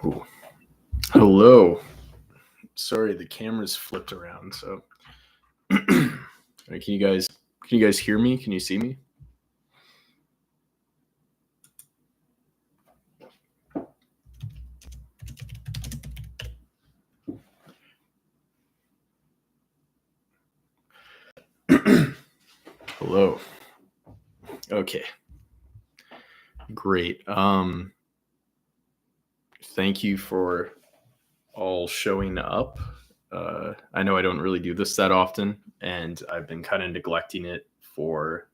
Ooh. Hello. Sorry, the camera's flipped around. So, can you guys hear me? Can you see me? Hello. Okay. Great. Thank you for all showing up. I know I don't really do this that often, and I've been kind of neglecting it for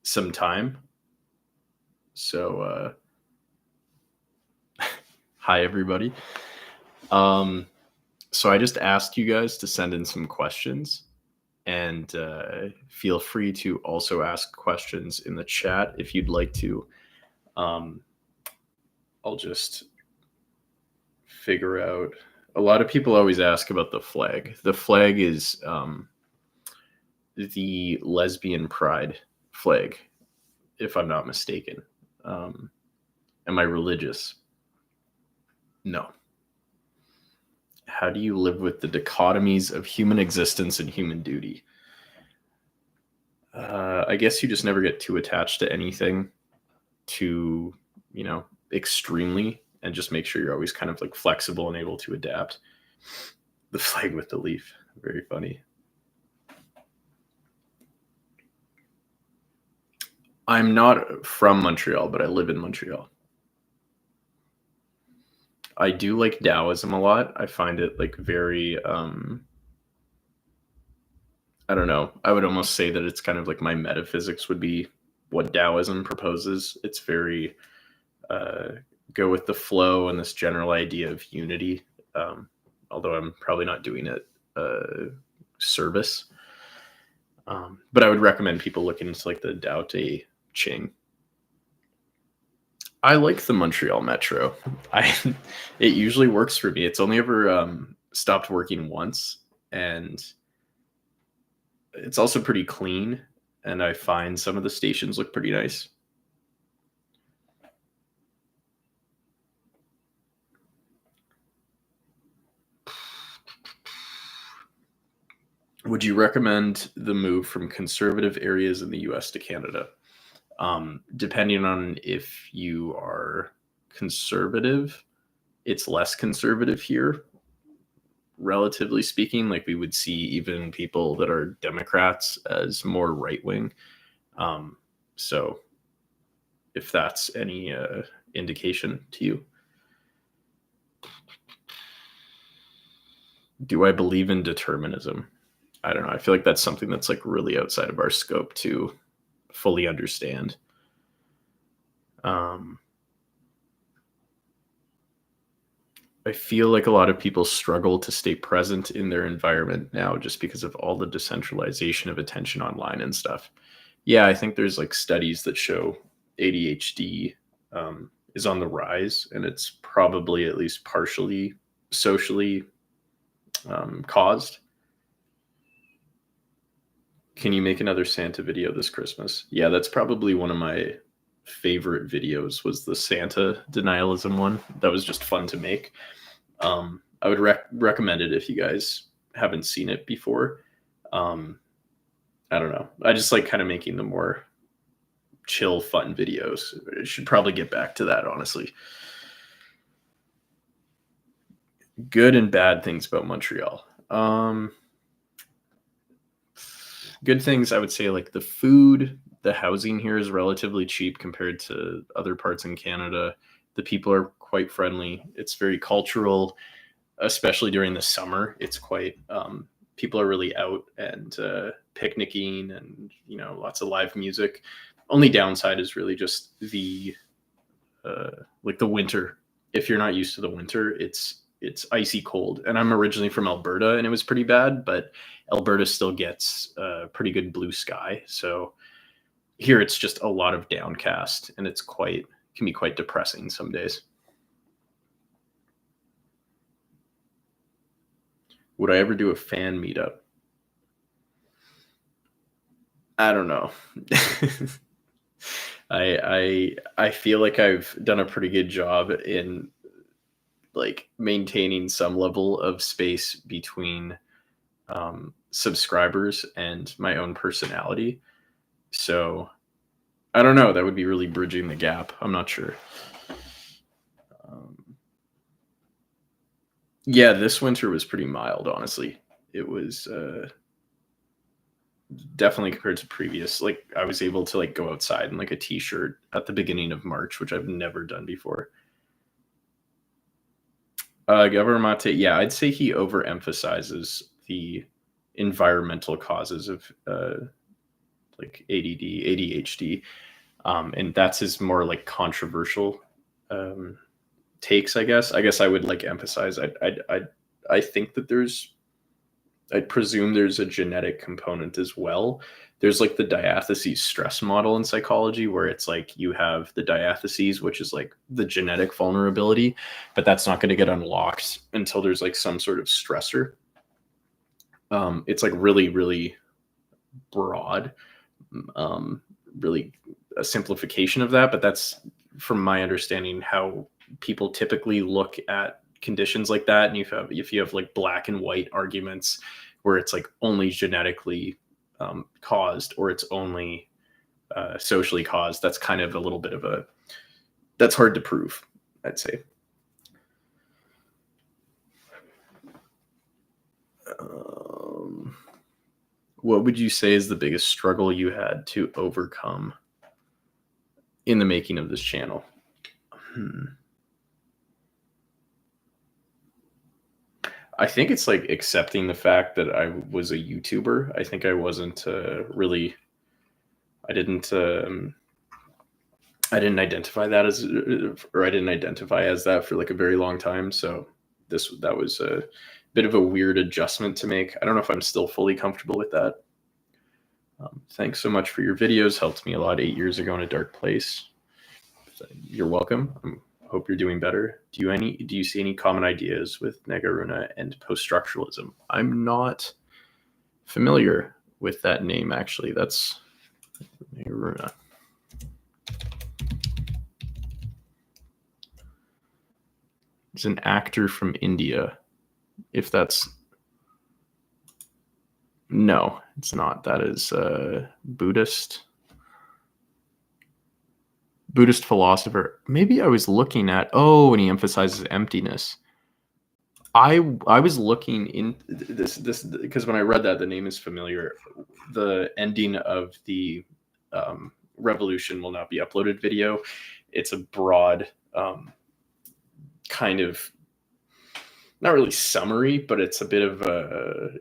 some time. So, hi everybody. So I just asked you guys to send in some questions, and feel free to also ask questions in the chat if you'd like to. I'll just figure out. A lot of people always ask about the flag. The flag is the lesbian pride flag, if I'm not mistaken. Am I religious? No. How do you live with the dichotomies of human existence and human duty? I guess you just never get too attached to anything too, extremely, and just make sure you're always kind of like flexible and able to adapt. The flag with the leaf. Very funny. I'm not from Montreal, but I live in Montreal. I do like Taoism a lot. I find it like very I don't know. I would almost say that it's kind of like my metaphysics would be what Taoism proposes. It's very go with the flow and this general idea of unity. Although I'm probably not doing it service. But I would recommend people looking into like the Tao Te Ching. I like the Montreal Metro. It usually works for me. It's only ever stopped working once, and it's also pretty clean. And I find some of the stations look pretty nice. Would you recommend the move from conservative areas in the US to Canada? Depending on if you are conservative, it's less conservative here, relatively speaking. Like we would see even people that are Democrats as more right wing. So if that's any indication to you. Do I believe in determinism? I don't know. I feel like that's something that's like really outside of our scope to fully understand. I feel like a lot of people struggle to stay present in their environment now just because of all the decentralization of attention online and stuff. Yeah, I think there's like studies that show ADHD is on the rise, and it's probably at least partially socially caused. Can you make another Santa video this Christmas? Yeah, that's probably one of my favorite videos, was the Santa denialism one. That was just fun to make. I would recommend it if you guys haven't seen it before. I don't know. I just like kind of making the more chill, fun videos. I should probably get back to that, honestly. Good and bad things about Montreal. Good things, I would say, like the food, the housing here is relatively cheap compared to other parts in Canada. The people are quite friendly. It's very cultural, especially during the summer. It's quite, people are really out and picnicking and, lots of live music. Only downside is really just the, like the winter. If you're not used to the winter, it's icy cold. And I'm originally from Alberta, and it was pretty bad, but Alberta still gets a pretty good blue sky. So here it's just a lot of downcast, and can be quite depressing some days. Would I ever do a fan meetup? I don't know. I feel like I've done a pretty good job in like maintaining some level of space between subscribers and my own personality. So I don't know. That would be really bridging the gap. I'm not sure. Um, yeah, this winter was pretty mild, honestly. It was definitely compared to previous. Like I was able to like go outside in like a t-shirt at the beginning of March, which I've never done before. Governor Mate, yeah, I'd say he overemphasizes the environmental causes of like ADD, ADHD, and that's his more like controversial um, takes. I guess. I guess I would like emphasize. I think that I'd presume there's a genetic component as well. There's like the diatheses stress model in psychology where it's like you have the diatheses, which is like the genetic vulnerability, but that's not going to get unlocked until there's like some sort of stressor. It's like really, really broad, um, really a simplification of that, but that's from my understanding how people typically look at conditions like that. And if you have like black and white arguments where it's like only genetically caused or it's only socially caused, that's kind of a little bit of a that's hard to prove, I'd say. What would you say is the biggest struggle you had to overcome in the making of this channel? I think it's like accepting the fact that I was a YouTuber. I think I wasn't really. I didn't. I didn't identify that as, or I didn't identify as that for like a very long time. So that was a bit of a weird adjustment to make. I don't know if I'm still fully comfortable with that. Thanks so much for your videos. Helped me a lot 8 years ago in a dark place. You're welcome. Hope you're doing better. Do you see any common ideas with Negaruna and post-structuralism? I'm not familiar with that name, actually. That's Negaruna. He's an actor from India. If that's... No, it's not. That is Buddhist philosopher. Maybe I was looking at, and he emphasizes emptiness. I was looking in this because when I read that, the name is familiar. The ending of the revolution will not be uploaded video. It's a broad kind of, not really summary, but it's a bit of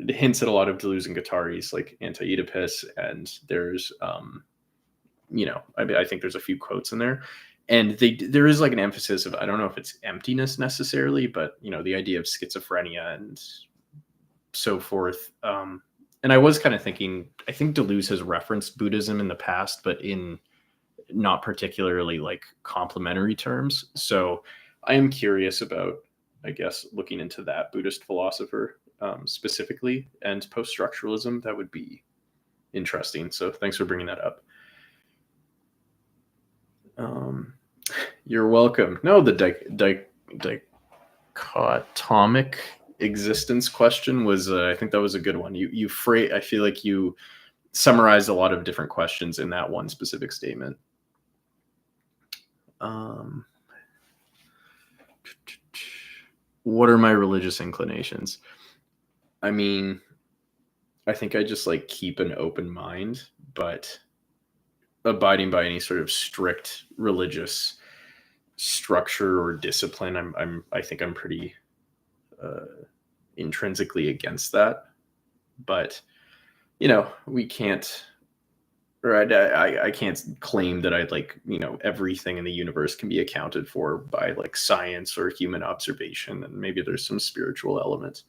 it hints at a lot of Deleuze and Guattari's like anti-Oedipus, and there's I think there's a few quotes in there, and there is like an emphasis of, I don't know if it's emptiness necessarily, but the idea of schizophrenia and so forth. And I was kind of thinking, I think Deleuze has referenced Buddhism in the past, but in not particularly like complementary terms. So I am curious about, I guess, looking into that Buddhist philosopher specifically, and post-structuralism. That would be interesting. So thanks for bringing that up. You're welcome. No, the dichotomic existence question was, I think that was a good one. I feel like you summarized a lot of different questions in that one specific statement. What are my religious inclinations? I mean, I think I just like keep an open mind, but abiding by any sort of strict religious structure or discipline, I think I'm pretty intrinsically against that. But we can't, or I can't claim that I'd like everything in the universe can be accounted for by like science or human observation, and maybe there's some spiritual element.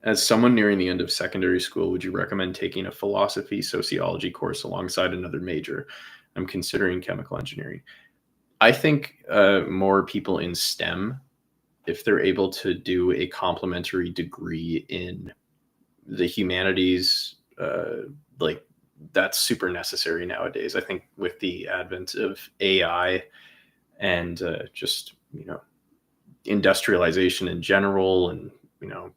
As someone nearing the end of secondary school, would you recommend taking a philosophy, sociology course alongside another major? I'm considering chemical engineering. I think more people in STEM, if they're able to do a complementary degree in the humanities, like that's super necessary nowadays. I think with the advent of AI and just industrialization in general, and you know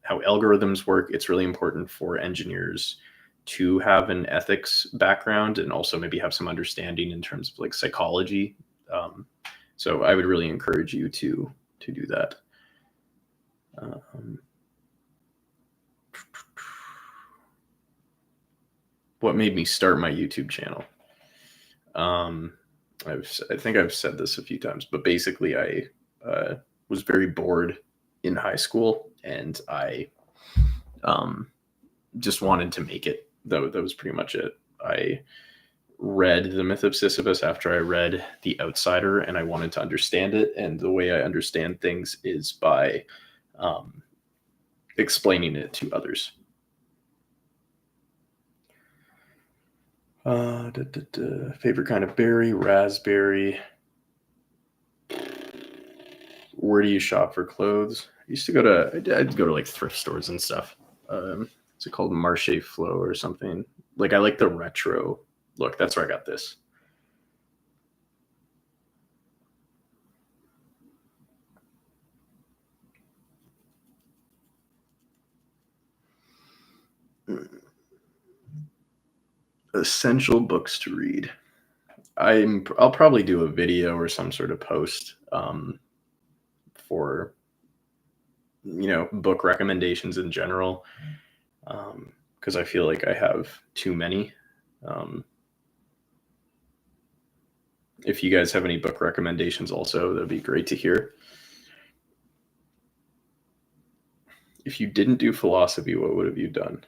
how algorithms work, it's really important for engineers to have an ethics background and also maybe have some understanding in terms of like psychology. Um, so I would really encourage you to do that. Um, what made me start my YouTube channel? Um, I think I've said this a few times, but basically, I was very bored in high school, and I just wanted to make it. That was pretty much it. I read The Myth of Sisyphus after I read The Outsider, and I wanted to understand it. And the way I understand things is by um, explaining it to others. Favorite kind of berry, raspberry. Where do you shop for clothes? I used to I'd go to like thrift stores and stuff. Is it called Marche Flow or something? Like I like the retro look. That's where I got this. Essential books to read. I'll probably do a video or some sort of post for book recommendations in general, because I feel like I have too many. Um, if you guys have any book recommendations, also that'd be great to hear. If you didn't do philosophy, what would have you done?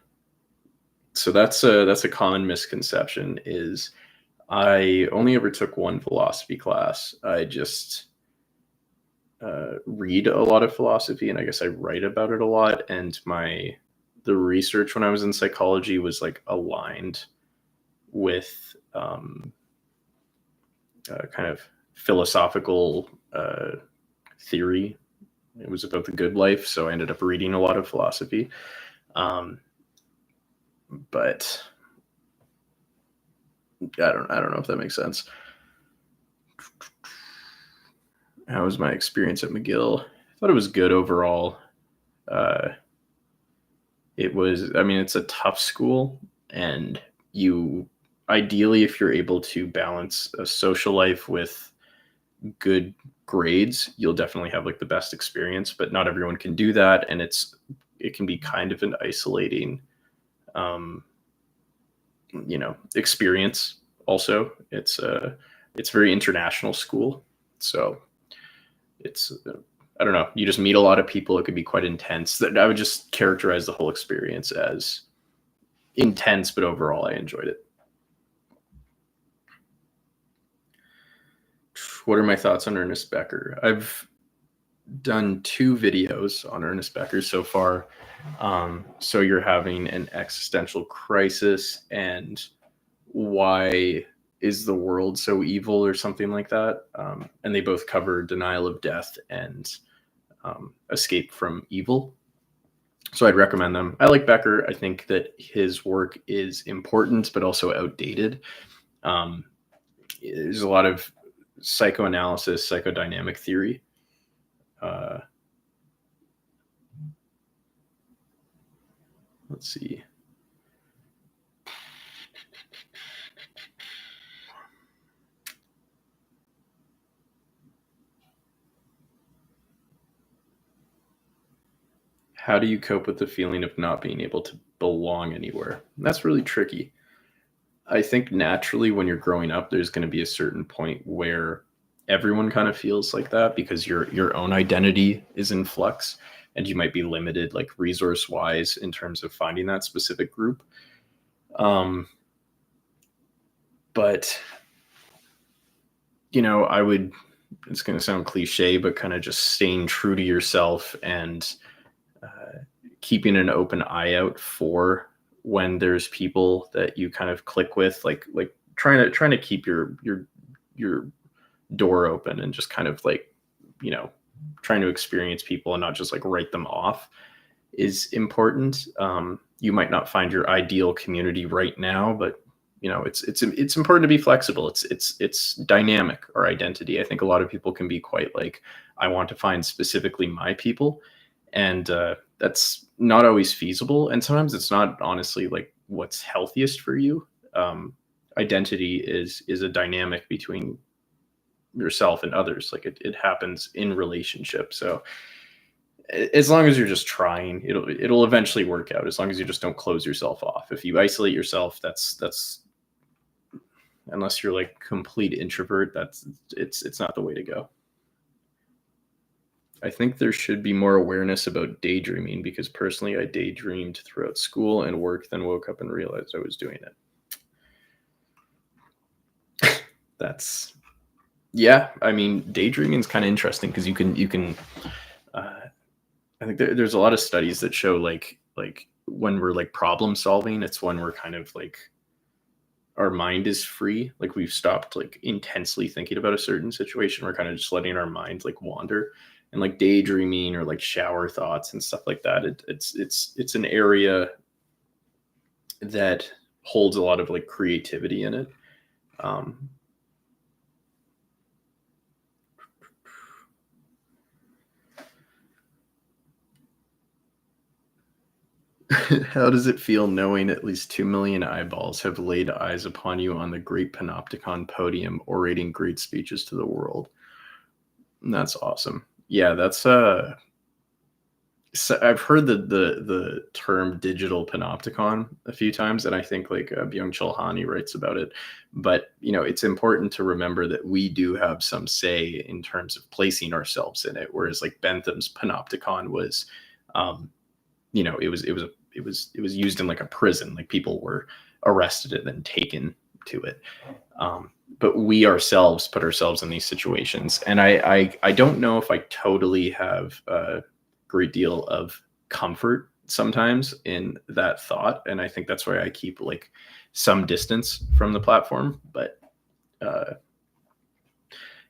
So that's a common misconception. Is I only ever took one philosophy class. I just read a lot of philosophy, and I guess I write about it a lot. And the research when I was in psychology was like aligned with kind of philosophical theory. It was about the good life, so I ended up reading a lot of philosophy. But I don't know if that makes sense. How was my experience at McGill? I thought it was good overall. It's a tough school, and ideally, if you're able to balance a social life with good grades, you'll definitely have like the best experience, but not everyone can do that. And it can be kind of an isolating, experience. Also, it's very international school. So it's, I don't know, you just meet a lot of people. It could be quite intense. That I would just characterize the whole experience as intense, but overall I enjoyed it. What are my thoughts on Ernest Becker? I've done 2 videos on Ernest Becker so far. So you're having an existential crisis, and why is the world so evil, or something like that. And they both cover denial of death and escape from evil. So I'd recommend them. I like Becker. I think that his work is important, but also outdated. There's a lot of psychoanalysis, psychodynamic theory. Let's see. How do you cope with the feeling of not being able to belong anywhere? That's really tricky. I think naturally when you're growing up, there's going to be a certain point where everyone kind of feels like that, because your own identity is in flux, and you might be limited like resource wise in terms of finding that specific group. But it's going to sound cliche, but kind of just staying true to yourself and keeping an open eye out for when there's people that you kind of click with, like trying to keep your door open, and just kind of like, trying to experience people and not just like write them off, is important. You might not find your ideal community right now, but it's important to be flexible. It's dynamic, our identity. I think a lot of people can be quite like, I want to find specifically my people, and that's not always feasible. And sometimes it's not honestly like what's healthiest for you. Identity is a dynamic between yourself and others. Like it happens in relationships. So as long as you're just trying, it'll eventually work out. As long as you just don't close yourself off. If you isolate yourself, that's unless you're like complete introvert, it's not the way to go. I think there should be more awareness about daydreaming, because personally I daydreamed throughout school and work, then woke up and realized I was doing it. That's Yeah, I mean, daydreaming is kind of interesting because you can I think there's a lot of studies that show like when we're like problem solving, it's when we're kind of like our mind is free, like we've stopped like intensely thinking about a certain situation. We're kind of just letting our mind like wander, and like daydreaming or like shower thoughts and stuff like that. It's an area that holds a lot of like creativity in it. Um, How does it feel knowing at least 2 million eyeballs have laid eyes upon you on the great Panopticon podium, orating great speeches to the world? That's awesome. Yeah, that's so I've heard the term digital panopticon a few times, and I think like Byung-Chul Han writes about it. But it's important to remember that we do have some say in terms of placing ourselves in it. Whereas like Bentham's panopticon was, um, it was used in like a prison. Like people were arrested and then taken to it. But we ourselves put ourselves in these situations, and I don't know if I totally have a great deal of comfort sometimes in that thought, and I think that's why I keep like some distance from the platform. But uh,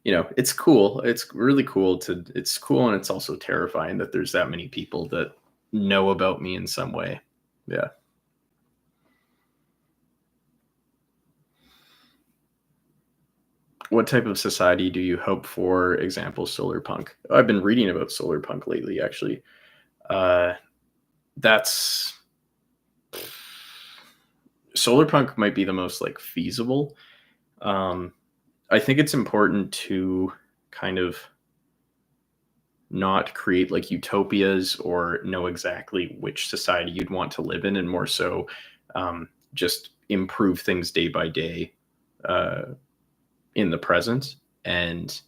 it's cool. It's really cool it's cool, and it's also terrifying that there's that many people that know about me in some way. Yeah. What type of society do you hope for? Example, solar punk. I've been reading about solar punk lately, actually. Uh, that's Solar punk might be the most like feasible. Um, I think it's important to kind of not create like utopias or know exactly which society you'd want to live in, and more so just improve things day by day uh, in the present. And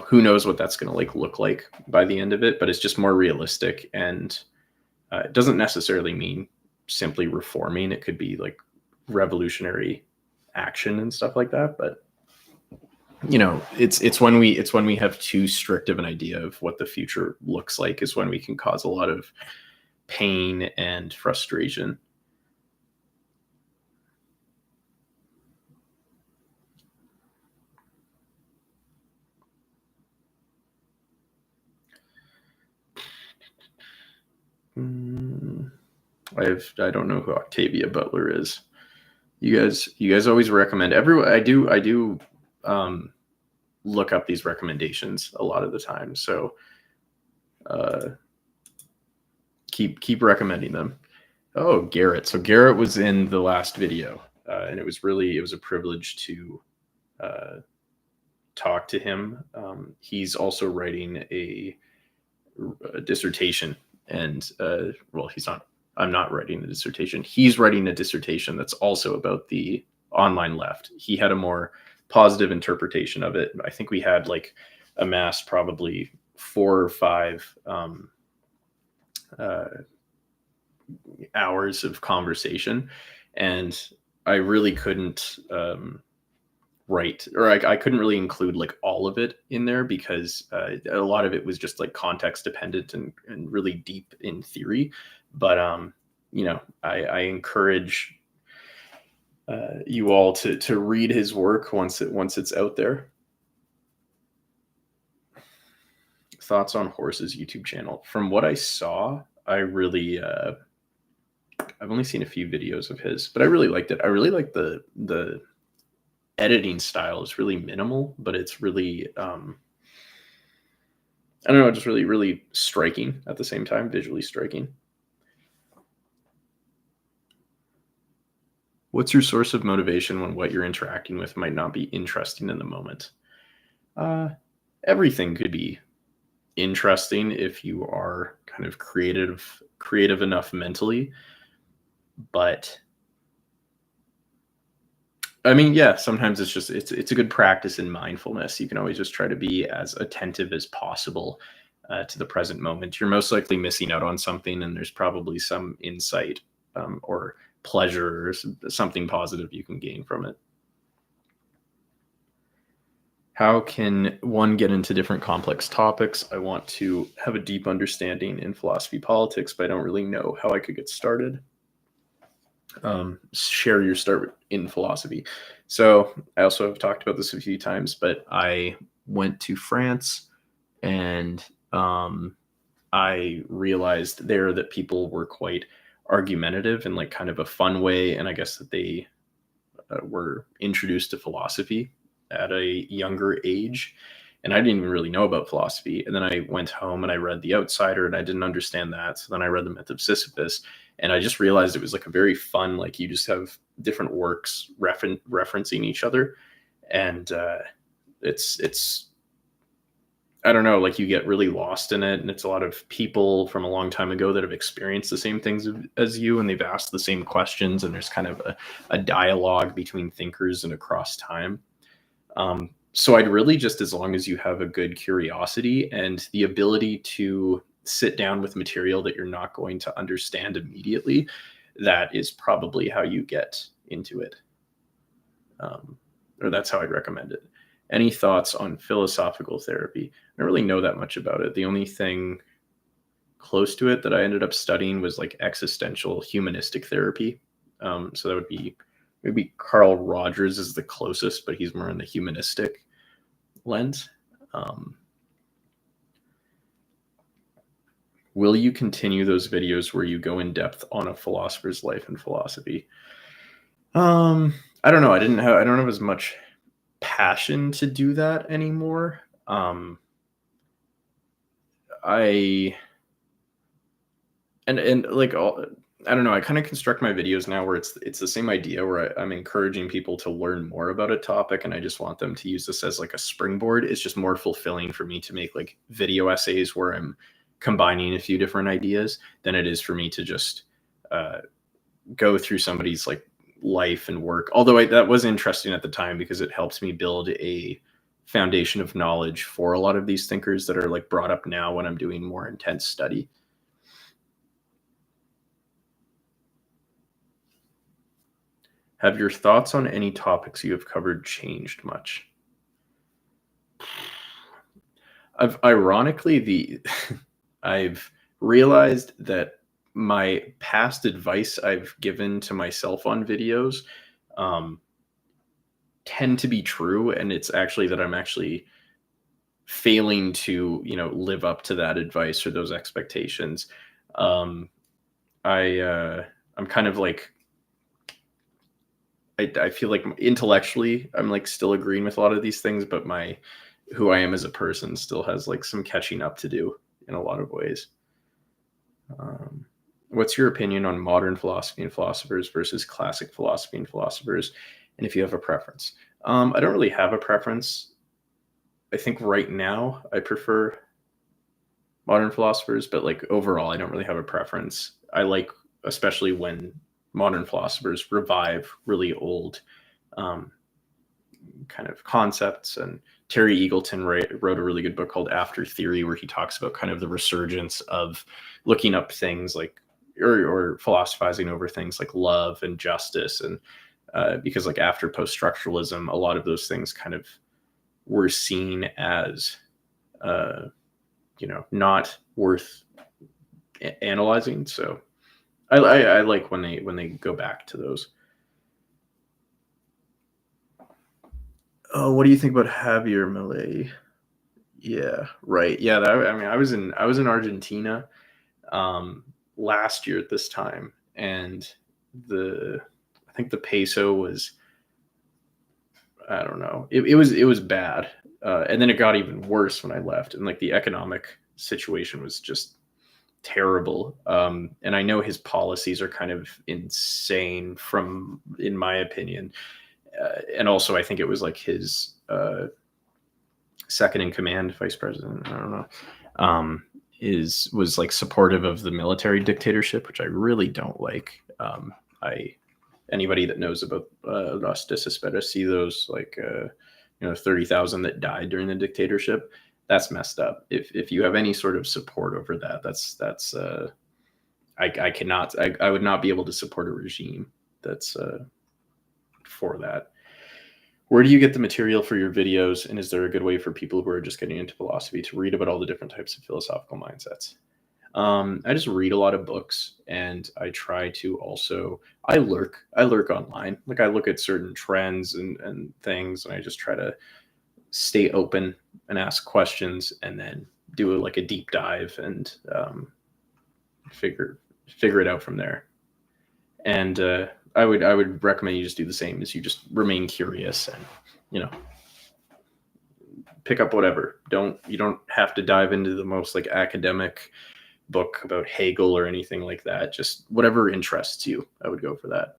who knows what that's going to like look like by the end of it, but it's just more realistic. And it doesn't necessarily mean simply reforming. It could be like revolutionary action and stuff like that. But it's when we have too strict of an idea of what the future looks like is when we can cause a lot of pain and frustration. Mm, I don't know who Octavia Butler is. You guys always recommend everyone. I do um, look up these recommendations a lot of the time. So uh, keep recommending them. Oh, Garrett. So Garrett was in the last video, and it was a privilege to uh, talk to him. He's also writing a dissertation, and well, he's not. I'm not writing the dissertation. He's writing a dissertation that's also about the online left. He had a more positive interpretation of it. I think we had like amassed probably 4 or 5 uh, hours of conversation, and I really couldn't write, or I couldn't really include like all of it in there because a lot of it was just like context dependent and really deep in theory. But I encourage you all to read his work once it's out there. Thoughts on Horses YouTube channel. From what I saw, I really I've only seen a few videos of his, but I really liked it. I really like the editing style. It's really minimal, but it's really I don't know, just really really striking at the same time, visually striking. What's your source of motivation when what you're interacting with might not be interesting in the moment? Uh, Everything could be interesting if you are kind of creative enough mentally, but I mean, yeah, sometimes it's a good practice in mindfulness. You can always just try to be as attentive as possible to the present moment. You're most likely missing out on something, and there's probably some insight or pleasure or something positive you can gain from it. How can one get into different complex topics? I want to have a deep understanding in philosophy, politics, but I don't really know how I could get started. Share your start in philosophy. So I also have talked about this a few times, but I went to France and I realized there that people were quite argumentative in like kind of a fun way. And I guess that they were introduced to philosophy at a younger age. And I didn't even really know about philosophy. And then I went home and I read The Outsider and I didn't understand that. So then I read The Myth of Sisyphus and I just realized it was like a very fun, like you just have different works referencing each other. And it's, I don't know, like you get really lost in it. And it's a lot of people from a long time ago that have experienced the same things as you and they've asked the same questions. And there's kind of a dialogue between thinkers and across time. So I'd really just, as long as you have a good curiosity and the ability to sit down with material that you're not going to understand immediately, that is probably how you get into it. Or that's how I'd recommend it. Any thoughts on philosophical therapy? I don't really know that much about it. The only thing close to it that I ended up studying was like existential humanistic therapy. So that would be maybe Carl Rogers is the closest, but he's more in the humanistic lens. Will you continue those videos where you go in depth on a philosopher's life and philosophy? I don't know. I don't have as much passion to do that anymore. I and like all, I don't know. I kind of construct my videos now where it's the same idea where I'm encouraging people to learn more about a topic, and I just want them to use this as like a springboard. It's just more fulfilling for me to make like video essays where I'm combining a few different ideas than it is for me to just go through somebody's like life and work. Although that was interesting at the time because it helps me build a foundation of knowledge for a lot of these thinkers that are like brought up now when I'm doing more intense study. Have your thoughts on any topics you have covered changed much? I've realized that my past advice I've given to myself on videos tend to be true, and it's actually that I'm actually failing to live up to that advice or those expectations. I'm kind of like I feel like intellectually I'm like still agreeing with a lot of these things, but who I am as a person still has like some catching up to do in a lot of ways. What's your opinion on modern philosophy and philosophers versus classic philosophy and philosophers? And if you have a preference? I don't really have a preference. I think right now I prefer modern philosophers, but like overall, I don't really have a preference. I like, especially when modern philosophers revive really old kind of concepts. And Terry Eagleton wrote a really good book called After Theory, where he talks about kind of the resurgence of looking up things like, or philosophizing over things like love and justice. And because like after post-structuralism, a lot of those things kind of were seen as, not worth analyzing. So I like when they go back to those. Oh, what do you think about Javier Milei? Yeah, right. Yeah, I mean, I was in Argentina last year at this time, and the I think the peso was, I don't know. It was bad, and then it got even worse when I left, and like the economic situation was just terrible. And I know his policies are kind of insane, from in my opinion, and also I think it was like his second in command, vice president. I don't know. Um, is was like supportive of the military dictatorship, which I really don't like. I Anybody that knows about Los Desaparecidos, like 30,000 that died during the dictatorship, that's messed up. If you have any sort of support over that, that's I cannot, I would not be able to support a regime that's for that. Where do you get the material for your videos, and is there a good way for people who are just getting into philosophy to read about all the different types of philosophical mindsets? I just read a lot of books, and I try to also, I lurk online. Like, I look at certain trends and things, and I just try to stay open and ask questions, and then do like a deep dive and figure figure it out from there. And I would recommend you just do the same, as you just remain curious, and you know pick up whatever. You don't have to dive into the most like academic book about Hegel or anything like that. Just whatever interests you, I would go for that.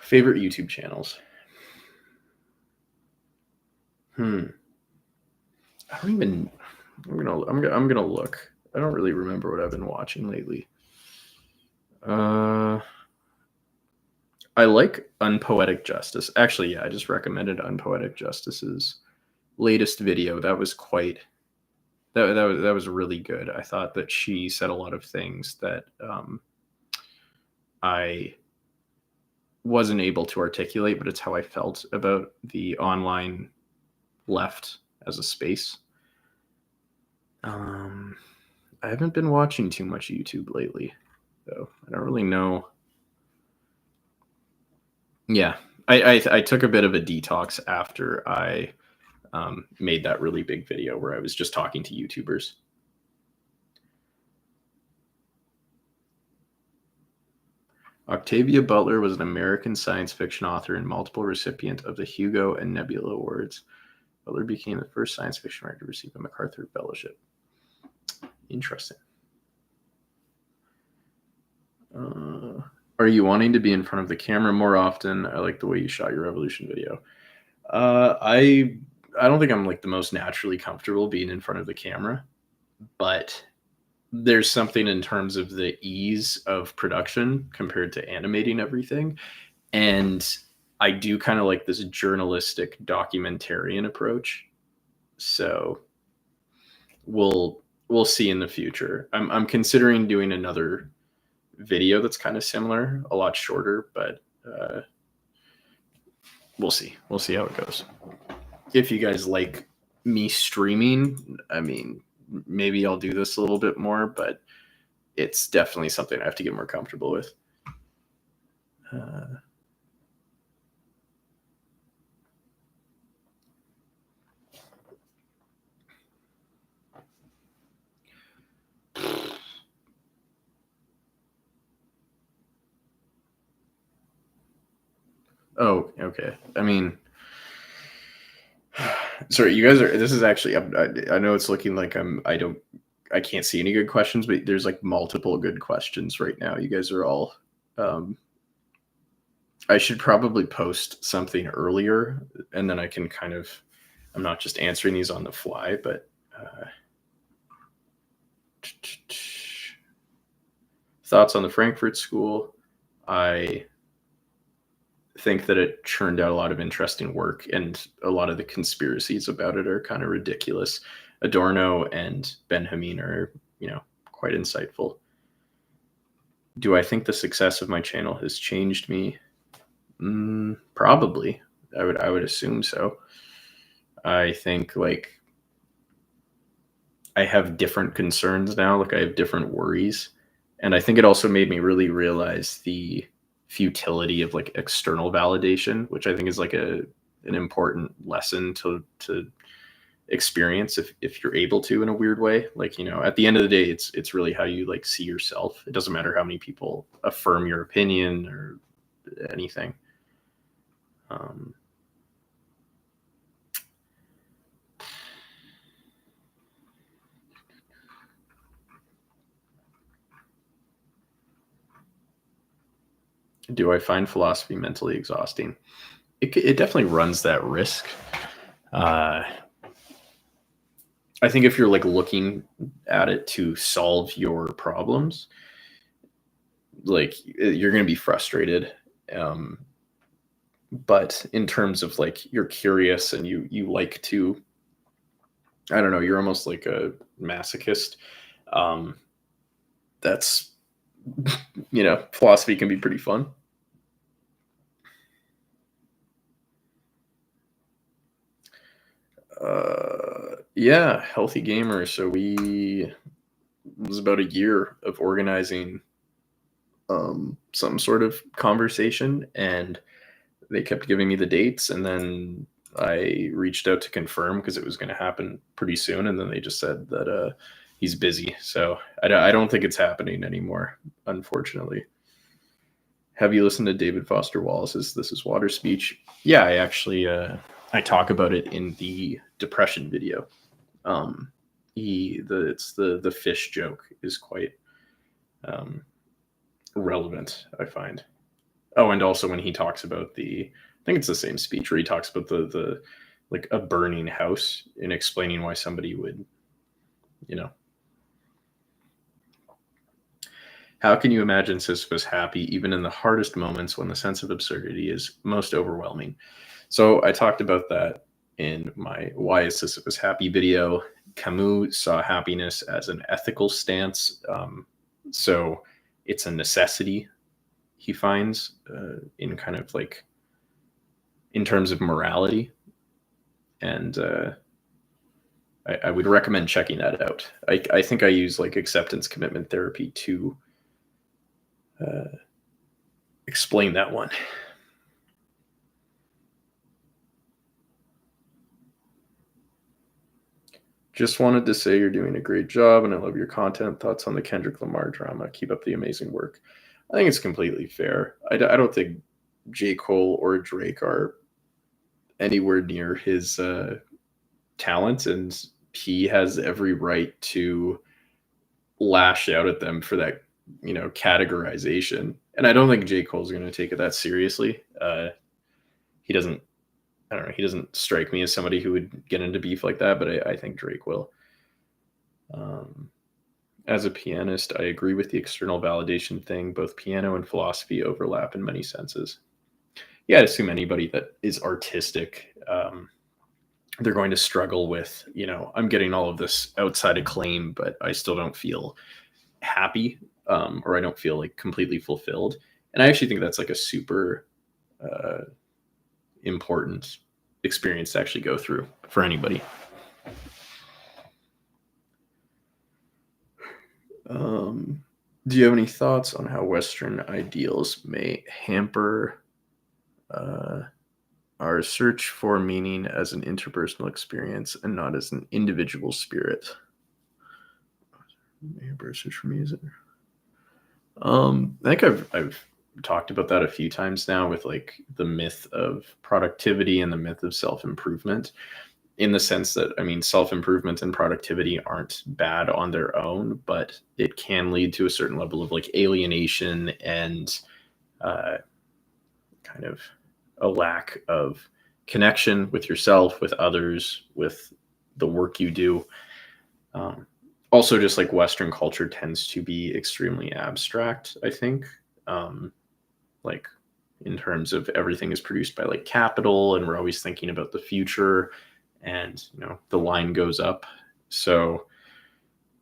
Favorite YouTube channels? Hmm. I don't even. I'm gonna look. I don't really remember what I've been watching lately. Uh, I like Unpoetic Justice. Actually, yeah, I just recommended Unpoetic Justice's latest video. That was really good. I thought that she said a lot of things that I wasn't able to articulate, but it's how I felt about the online left as a space. I haven't been watching too much YouTube lately, though. I don't really know. Yeah, I took a bit of a detox after I made that really big video where I was just talking to YouTubers. Octavia Butler was an American science fiction author and multiple recipient of the Hugo and Nebula Awards. Butler became the first science fiction writer to receive a MacArthur Fellowship. Interesting. Are you wanting to be in front of the camera more often? I like the way you shot your Revolution video. I don't think I'm like the most naturally comfortable being in front of the camera, but there's something in terms of the ease of production compared to animating everything. And I do kind of like this journalistic documentarian approach. So we'll see in the future. I'm considering doing another video that's kind of similar, a lot shorter, but we'll see. We'll see how it goes. If you guys like me streaming, I mean, maybe I'll do this a little bit more, but it's definitely something I have to get more comfortable with. Oh, okay. I mean, sorry, you guys are. This is actually. I know it's looking like I can't see any good questions, but there's like multiple good questions right now. You guys are all. I should probably post something earlier, and then I can kind of. I'm not just answering these on the fly, but. Thoughts on the Frankfurt School? I think that it churned out a lot of interesting work, and a lot of the conspiracies about it are kind of ridiculous. Adorno and Benjamin are, quite insightful. Do I think the success of my channel has changed me? Probably. I would assume so. I think like I have different concerns now. Like I have different worries, and I think it also made me really realize the futility of like external validation, which I think is like an important lesson to experience if you're able to, in a weird way. Like, at the end of the day, it's really how you like see yourself. It doesn't matter how many people affirm your opinion or anything. um, do I find philosophy mentally exhausting? It definitely runs that risk. uh, I think if you're like looking at it to solve your problems, like you're going to be frustrated. um, but in terms of like you're curious and you like to, I don't know, you're almost like a masochist. um, that's philosophy can be pretty fun. Yeah, healthy gamer. So we it was about a year of organizing some sort of conversation, and they kept giving me the dates, and then I reached out to confirm because it was going to happen pretty soon, and then they just said that he's busy. So I don't think it's happening anymore, unfortunately. Have you listened to David Foster Wallace's "This Is Water" speech? Yeah, I actually I talk about it in the depression video. Um, it's the fish joke is quite um, relevant, I find. Oh, and also when he talks about I think it's the same speech where he talks about the like a burning house and explaining why somebody would, you know, how can you imagine Sisyphus happy even in the hardest moments when the sense of absurdity is most overwhelming? So I talked about that in my Why is Sisyphus Happy video. Camus saw happiness as an ethical stance. So it's a necessity he finds in kind of like in terms of morality. And I would recommend checking that out. I think I use like acceptance commitment therapy to uh, explain that one. Just wanted to say you're doing a great job and I love your content. Thoughts on the Kendrick Lamar drama? Keep up the amazing work. I think it's completely fair. I don't think J. Cole or Drake are anywhere near his talent, and he has every right to lash out at them for that, categorization. And I don't think J. Cole's going to take it that seriously. He doesn't. I don't know. He doesn't strike me as somebody who would get into beef like that, but I think Drake will. Um, as a pianist, I agree with the external validation thing. Both piano and philosophy overlap in many senses. Yeah, I'd assume anybody that is artistic, they're going to struggle with, I'm getting all of this outside acclaim, but I still don't feel happy, or I don't feel like completely fulfilled. And I actually think that's like a super uh, important experience to actually go through for anybody. Um, do you have any thoughts on how Western ideals may hamper uh, our search for meaning as an interpersonal experience and not as an individual spirit? Hamper search for music. I think I've talked about that a few times now with like the myth of productivity and the myth of self improvement, in the sense that, I mean, self improvement and productivity aren't bad on their own, but it can lead to a certain level of like alienation and uh, kind of a lack of connection with yourself, with others, with the work you do. Um, Also, just like Western culture tends to be extremely abstract, I think. Like in terms of everything is produced by like capital, and we're always thinking about the future, and the line goes up. So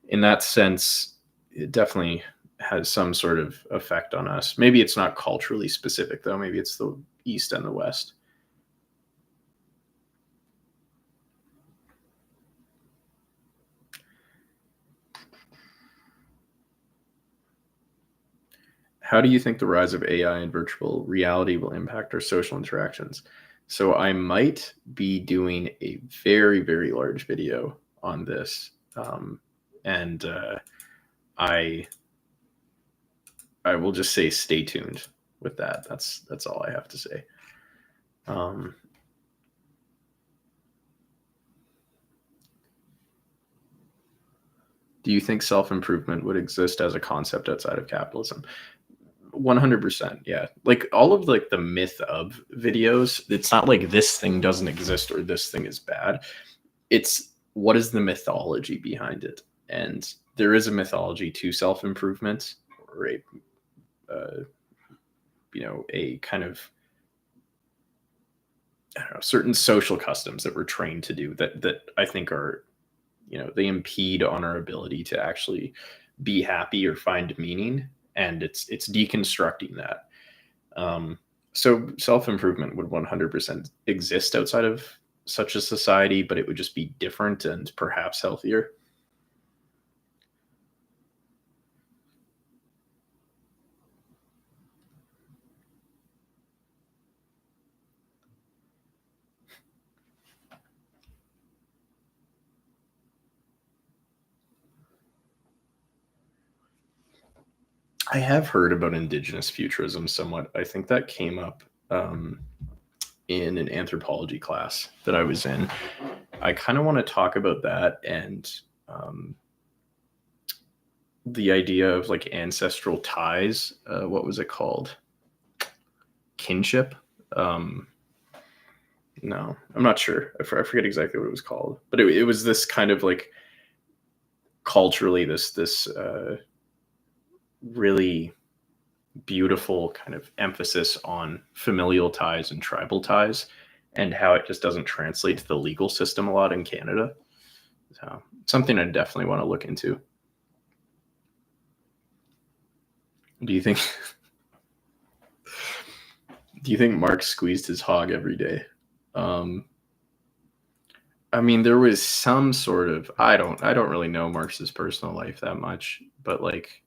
in that sense, it definitely has some sort of effect on us. Maybe it's not culturally specific though. Maybe it's the East and the West. How do you think the rise of AI and virtual reality will impact our social interactions? So I might be doing a very, very large video on this. And I I will just say stay tuned with that. That's all I have to say. Um, do you think self-improvement would exist as a concept outside of capitalism? 100%. Yeah. Like all of like the myth of videos, it's not like this thing doesn't exist or this thing is bad. It's what is the mythology behind it? And there is a mythology to self-improvement, or uh, a kind of, I don't know, certain social customs that we're trained to do that I think are, they impede on our ability to actually be happy or find meaning. And it's deconstructing that. So self improvement would 100% exist outside of such a society, but it would just be different and perhaps healthier. I have heard about indigenous futurism somewhat. I think that came up in an anthropology class that I was in. I kind of want to talk about that and um, the idea of like ancestral ties. What was it called? Kinship. Um, no, I'm not sure. I forget exactly what it was called, but it was this kind of like culturally this really beautiful kind of emphasis on familial ties and tribal ties, and how it just doesn't translate to the legal system a lot in Canada. So something I definitely want to look into. Do you think do you think Mark squeezed his hog every day? Um, I mean, there was some sort of, I don't really know Marx's personal life that much, but like,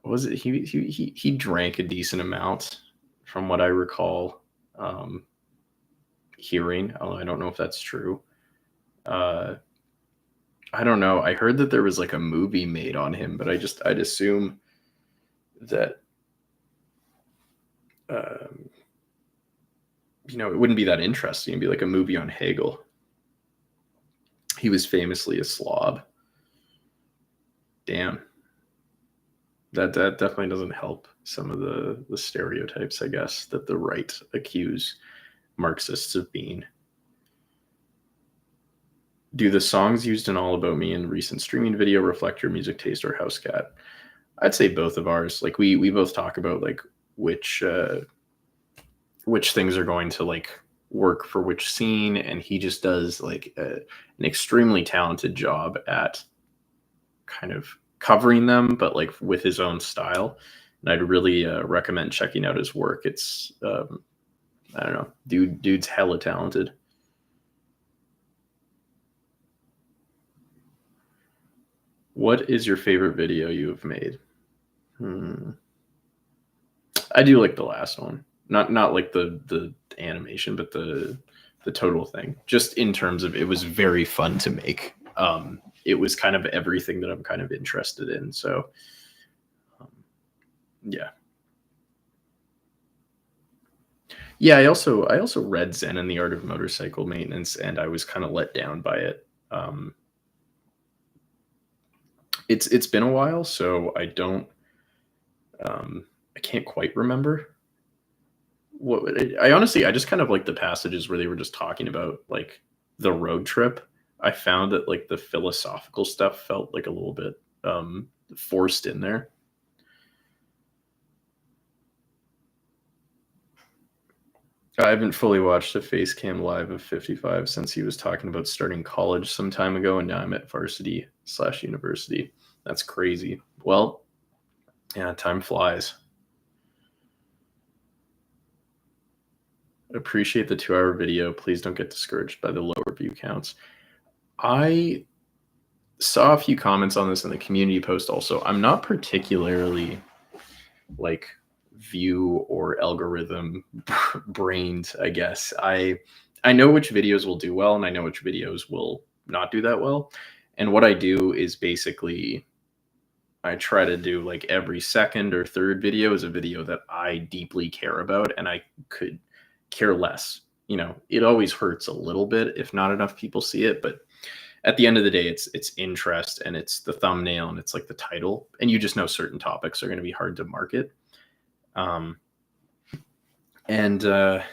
was it he drank a decent amount from what I recall um, hearing. Although I don't know if that's true. Uh, I don't know. I heard that there was like a movie made on him, but I'd assume that um, it wouldn't be that interesting. It'd be like a movie on Hegel. He was famously a slob. Damn, that definitely doesn't help some of the stereotypes, I guess, that the right accuse Marxists of being. Do the songs used in All About Me in recent streaming video reflect your music taste or house cat? I'd say both of ours. Like we both talk about like which which things are going to like work for which scene, and he just does like an extremely talented job at kind of covering them, but like with his own style. And I'd really recommend checking out his work. It's I don't know, dude's hella talented. What is your favorite video you have made? Hmm. I do like the last one. Not like the animation, but the total thing. Just in terms of, it was very fun to make. It was kind of everything that I'm kind of interested in. So um, yeah. Yeah, I also read Zen and the Art of Motorcycle Maintenance, and I was kind of let down by it. It's been a while, so I can't quite remember what I honestly, I just kind of like the passages where they were just talking about like the road trip. I found that like the philosophical stuff felt like a little bit forced in there. I haven't fully watched a face cam live of 55 since he was talking about starting college some time ago, and now I'm at varsity/university. That's crazy. Well, yeah, time flies. Appreciate the 2 hour video. Please don't get discouraged by the lower view counts. I saw a few comments on this in the community post also. I'm not particularly like view or algorithm brained, I guess. I know which videos will do well and I know which videos will not do that well. And what I do is basically I try to do like every second or third video is a video that I deeply care about and I could care less. You know, it always hurts a little bit if not enough people see it, but at the end of the day, it's interest and it's the thumbnail and it's like the title, and you just know certain topics are going to be hard to market. Um, and I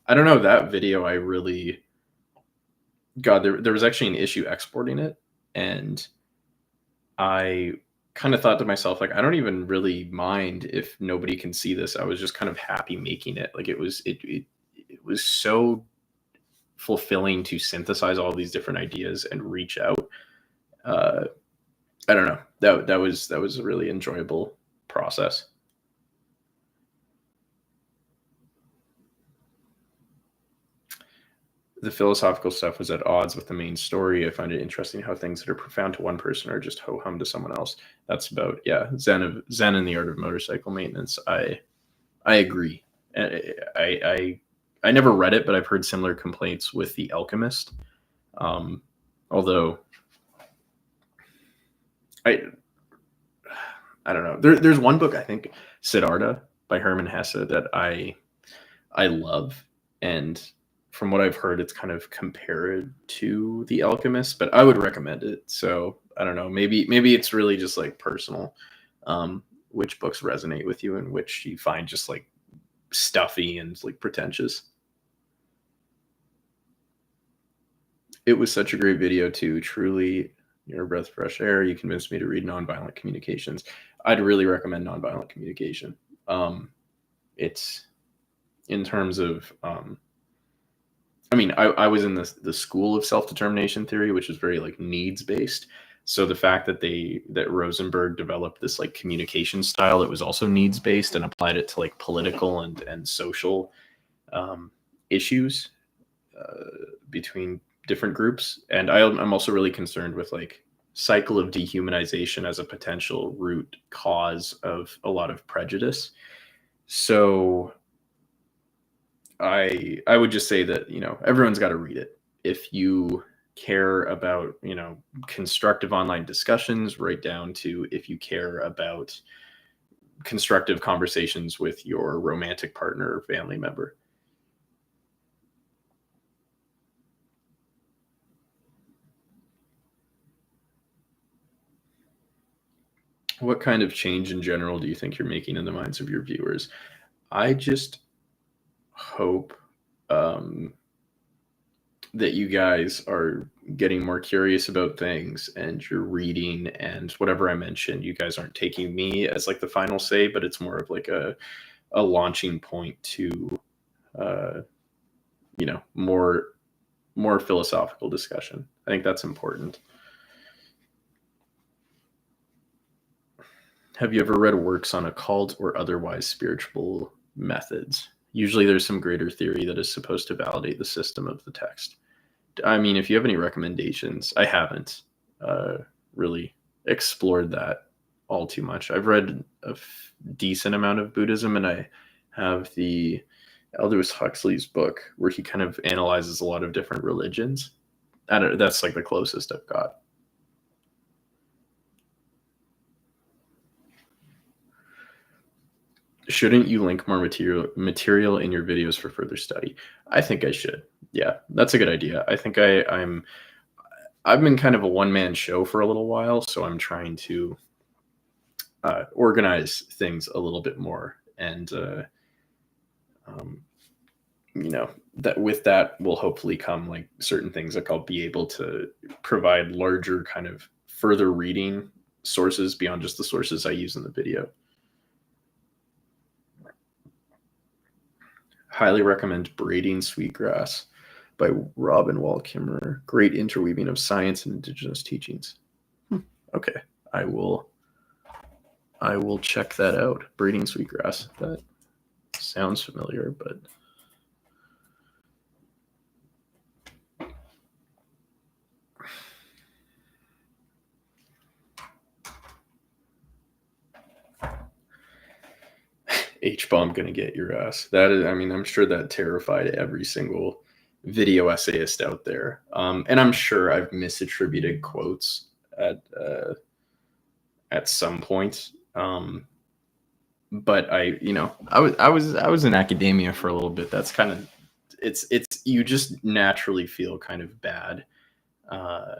don't know, that video. I really, God, there was actually an issue exporting it, and I kind of thought to myself, like, I don't even really mind if nobody can see this. I was just kind of happy making it. Like it was so fulfilling to synthesize all these different ideas and reach out. Uh, I don't know. That was a really enjoyable process. The philosophical stuff was at odds with the main story. I find it interesting how things that are profound to one person are just ho hum to someone else. That's about, yeah, Zen and the Art of Motorcycle Maintenance. I agree. I never read it, but I've heard similar complaints with The Alchemist. Um, although I I don't know. There's one book, I think, Siddhartha by Hermann Hesse, that I love, and from what I've heard, it's kind of compared to The Alchemist, but I would recommend it. So I don't know. Maybe it's really just like personal, which books resonate with you and which you find just like stuffy and like pretentious. It was such a great video too. Truly, you're a breath of fresh air. You convinced me to read Nonviolent Communications. I'd really recommend Nonviolent Communication. It's in terms of I mean, I was in the school of self-determination theory, which is very like needs based. So the fact that that Rosenberg developed this like communication style that was also needs based and applied it to like political and social issues between different groups. And I'm also really concerned with like cycle of dehumanization as a potential root cause of a lot of prejudice. So I would just say that, you know, everyone's got to read it. If you care about, you know, constructive online discussions, right down to if you care about constructive conversations with your romantic partner or family member. What kind of change in general do you think you're making in the minds of your viewers? I just hope um, that you guys are getting more curious about things and you're reading, and whatever I mentioned, you guys aren't taking me as like the final say, but it's more of like a launching point to uh, you know, more philosophical discussion. I think that's important. Have you ever read works on occult or otherwise spiritual methods? Usually there's some greater theory that is supposed to validate the system of the text. I mean, if you have any recommendations, I haven't uh, really explored that all too much. I've read a decent amount of Buddhism, and I have the Aldous Huxley's book where he kind of analyzes a lot of different religions. I don't, that's like the closest I've got. Shouldn't you link more material in your videos for further study? I think I should. Yeah, that's a good idea. I think I've been kind of a one man show for a little while, so I'm trying to organize things a little bit more, and um, you know, that with that will hopefully come like certain things, like I'll be able to provide larger kind of further reading sources beyond just the sources I use in the video. Highly recommend Braiding Sweetgrass by Robin Wall Kimmerer. Great interweaving of science and indigenous teachings. Okay, I will check that out. Braiding Sweetgrass. That sounds familiar, but H-bomb gonna get your ass. That is, I mean, I'm sure that terrified every single video essayist out there. And I'm sure I've misattributed quotes at some point. But I was in academia for a little bit. That's kind of it's you just naturally feel kind of bad uh,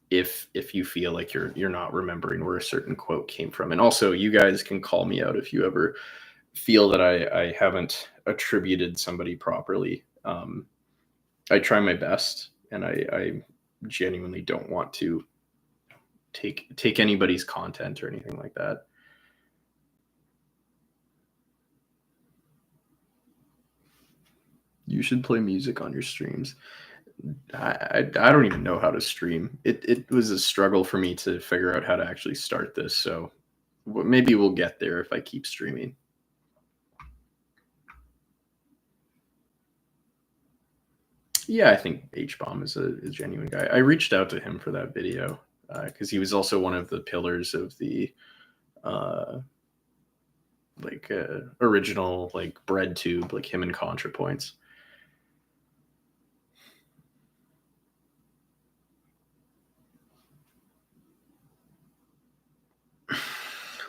if you feel like you're not remembering where a certain quote came from. And also, you guys can call me out if you ever feel that I haven't attributed somebody properly. I try my best, and I genuinely don't want to take anybody's content or anything like that. You should play music on your streams. I don't even know how to stream. It was a struggle for me to figure out how to actually start this. So maybe we'll get there if I keep streaming. Yeah, I think H Bomb is a genuine guy. I reached out to him for that video because he was also one of the pillars of the uh, original like bread tube, like him and ContraPoints.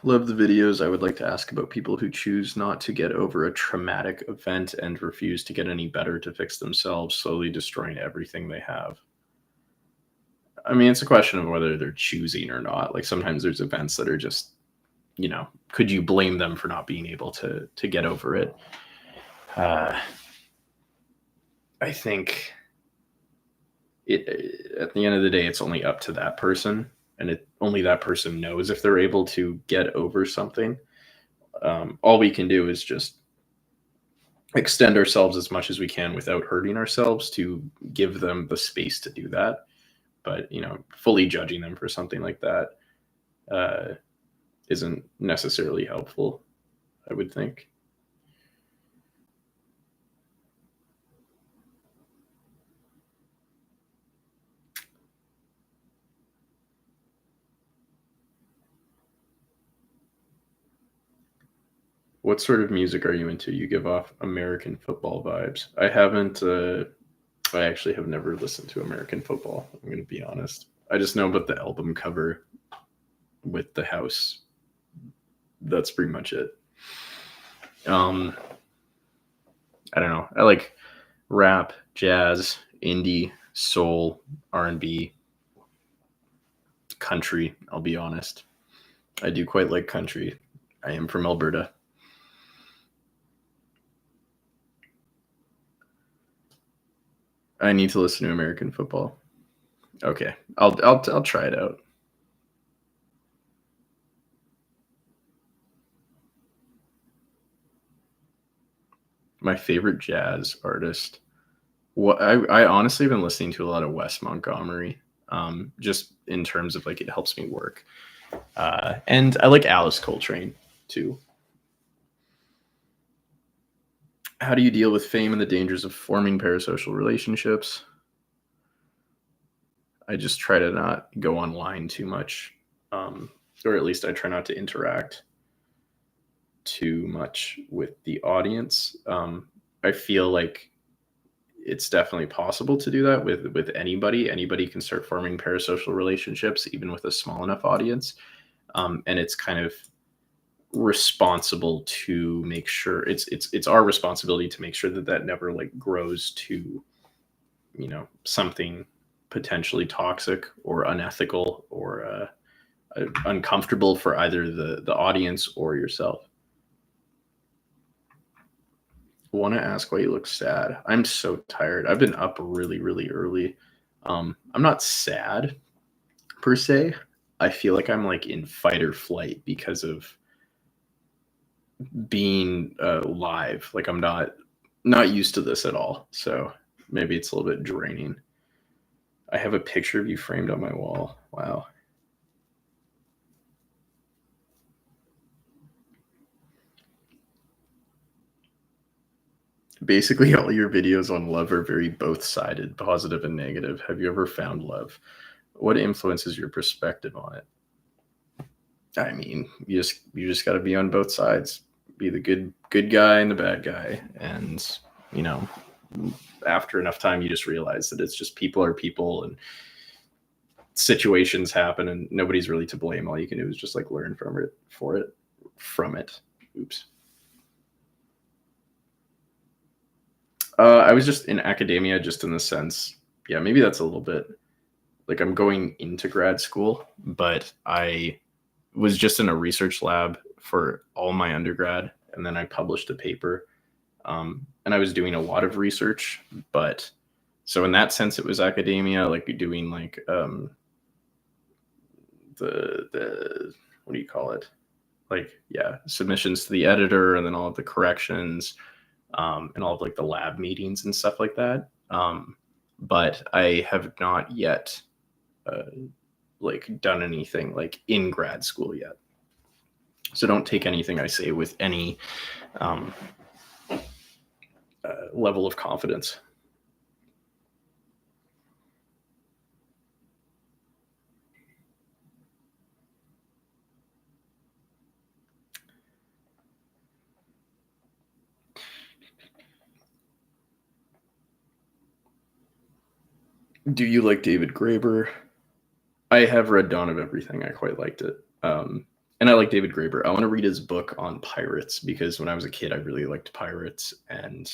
Love the videos. I would like to ask about people who choose not to get over a traumatic event and refuse to get any better to fix themselves, slowly destroying everything they have. I mean, it's a question of whether they're choosing or not. Like sometimes there's events that are just, could you blame them for not being able to get over it? I think at the end of the day, it's only up to that person, and only that person knows if they're able to get over something. All we can do is just extend ourselves as much as we can without hurting ourselves to give them the space to do that. But fully judging them for something like that isn't necessarily helpful, I would think. What sort of music are you into? You give off American football vibes. I haven't. I actually have never listened to American football. I'm going to be honest. I just know about the album cover with the house. That's pretty much it. I don't know. I like rap, jazz, indie, soul, R&B, country. I'll be honest. I do quite like country. I am from Alberta. I need to listen to American football. Okay, I'll try it out. My favorite jazz artist. What I honestly have been listening to a lot of Wes Montgomery, just in terms of like it helps me work, and I like Alice Coltrane too. How do you deal with fame and the dangers of forming parasocial relationships? I just try to not go online too much, or at least I try not to interact too much with the audience. I feel like it's definitely possible to do that with anybody. Anybody can start forming parasocial relationships, even with a small enough audience. And it's kind of responsible to make sure it's our responsibility to make sure that never like grows to something potentially toxic or unethical or uncomfortable for either the audience or yourself. Want to ask why you look sad? I'm so tired. I've been up really, really early. I'm not sad per se. I feel like I'm like in fight or flight because of being live. Like I'm not used to this at all. So maybe it's a little bit draining. I have a picture of you framed on my wall. Wow. Basically, all your videos on love are very both sided, positive and negative. Have you ever found love? What influences your perspective on it? I mean, you just got to be on both sides, be the good guy and the bad guy, and you know, after enough time, you just realize that it's just people are people, and situations happen, and nobody's really to blame. All you can do is just like learn from it. Oops. I was just in academia, just in the sense, yeah, maybe that's a little bit like I'm going into grad school, but I was just in a research lab for all my undergrad, and then I published a paper. And I was doing a lot of research, but so in that sense, it was academia, like doing like the what do you call it? Like yeah, submissions to the editor, and then all of the corrections, and all of like the lab meetings and stuff like that. But I have not yet uh, like done anything like in grad school yet. So don't take anything I say with any um, level of confidence. Do you like David Graeber? I have read Dawn of Everything. I quite liked it. And I like David Graeber. I want to read his book on pirates because when I was a kid, I really liked pirates. And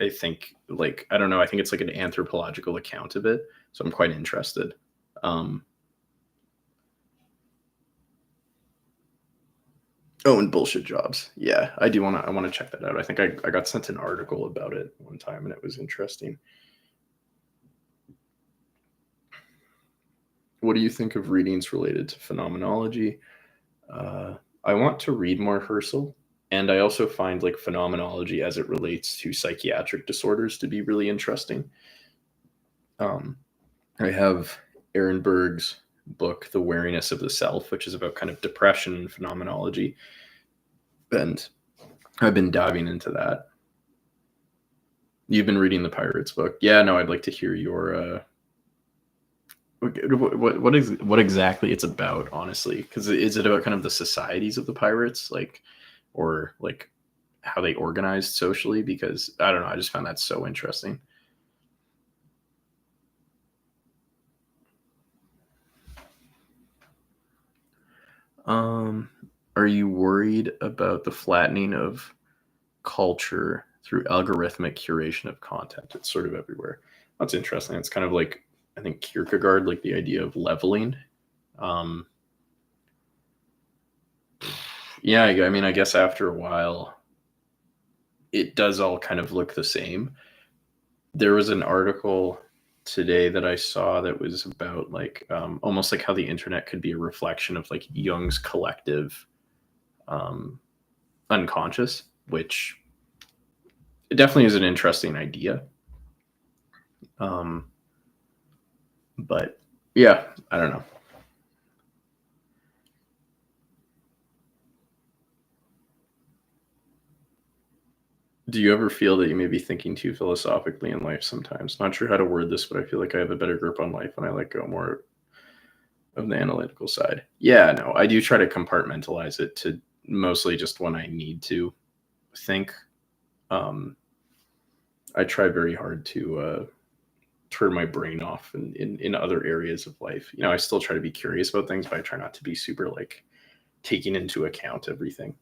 I think, like, I don't know, I think it's like an anthropological account of it. So I'm quite interested. Um, oh, and bullshit jobs. Yeah, I want to check that out. I think I got sent an article about it one time and it was interesting. What do you think of readings related to phenomenology? I want to read more Herschel, and I also find like phenomenology as it relates to psychiatric disorders to be really interesting. Um, I have Ehrenberg's book, The Wariness of the Self, which is about kind of depression and phenomenology, and I've been diving into that. You've been reading the Pirates book, yeah? No, I'd like to hear your what exactly it's about, honestly, because is it about kind of the societies of the pirates, like, or like how they organized socially? Because I don't know, I just found that so interesting. Um, are you worried about the flattening of culture through algorithmic curation of content? It's sort of everywhere. That's interesting. It's kind of like I think Kierkegaard, like the idea of leveling. Um, yeah, I mean, I guess after a while, it does all kind of look the same. There was an article today that I saw that was about like almost like how the internet could be a reflection of like Jung's collective um, unconscious, which it definitely is an interesting idea. Um, but yeah, I don't know. Do you ever feel that you may be thinking too philosophically in life sometimes? Not sure how to word this, but I feel like I have a better grip on life when I let go more of the analytical side. Yeah, no, I do try to compartmentalize it to mostly just when I need to think. Um, I try very hard to turn my brain off in other areas of life. You know, I still try to be curious about things, but I try not to be super like taking into account everything.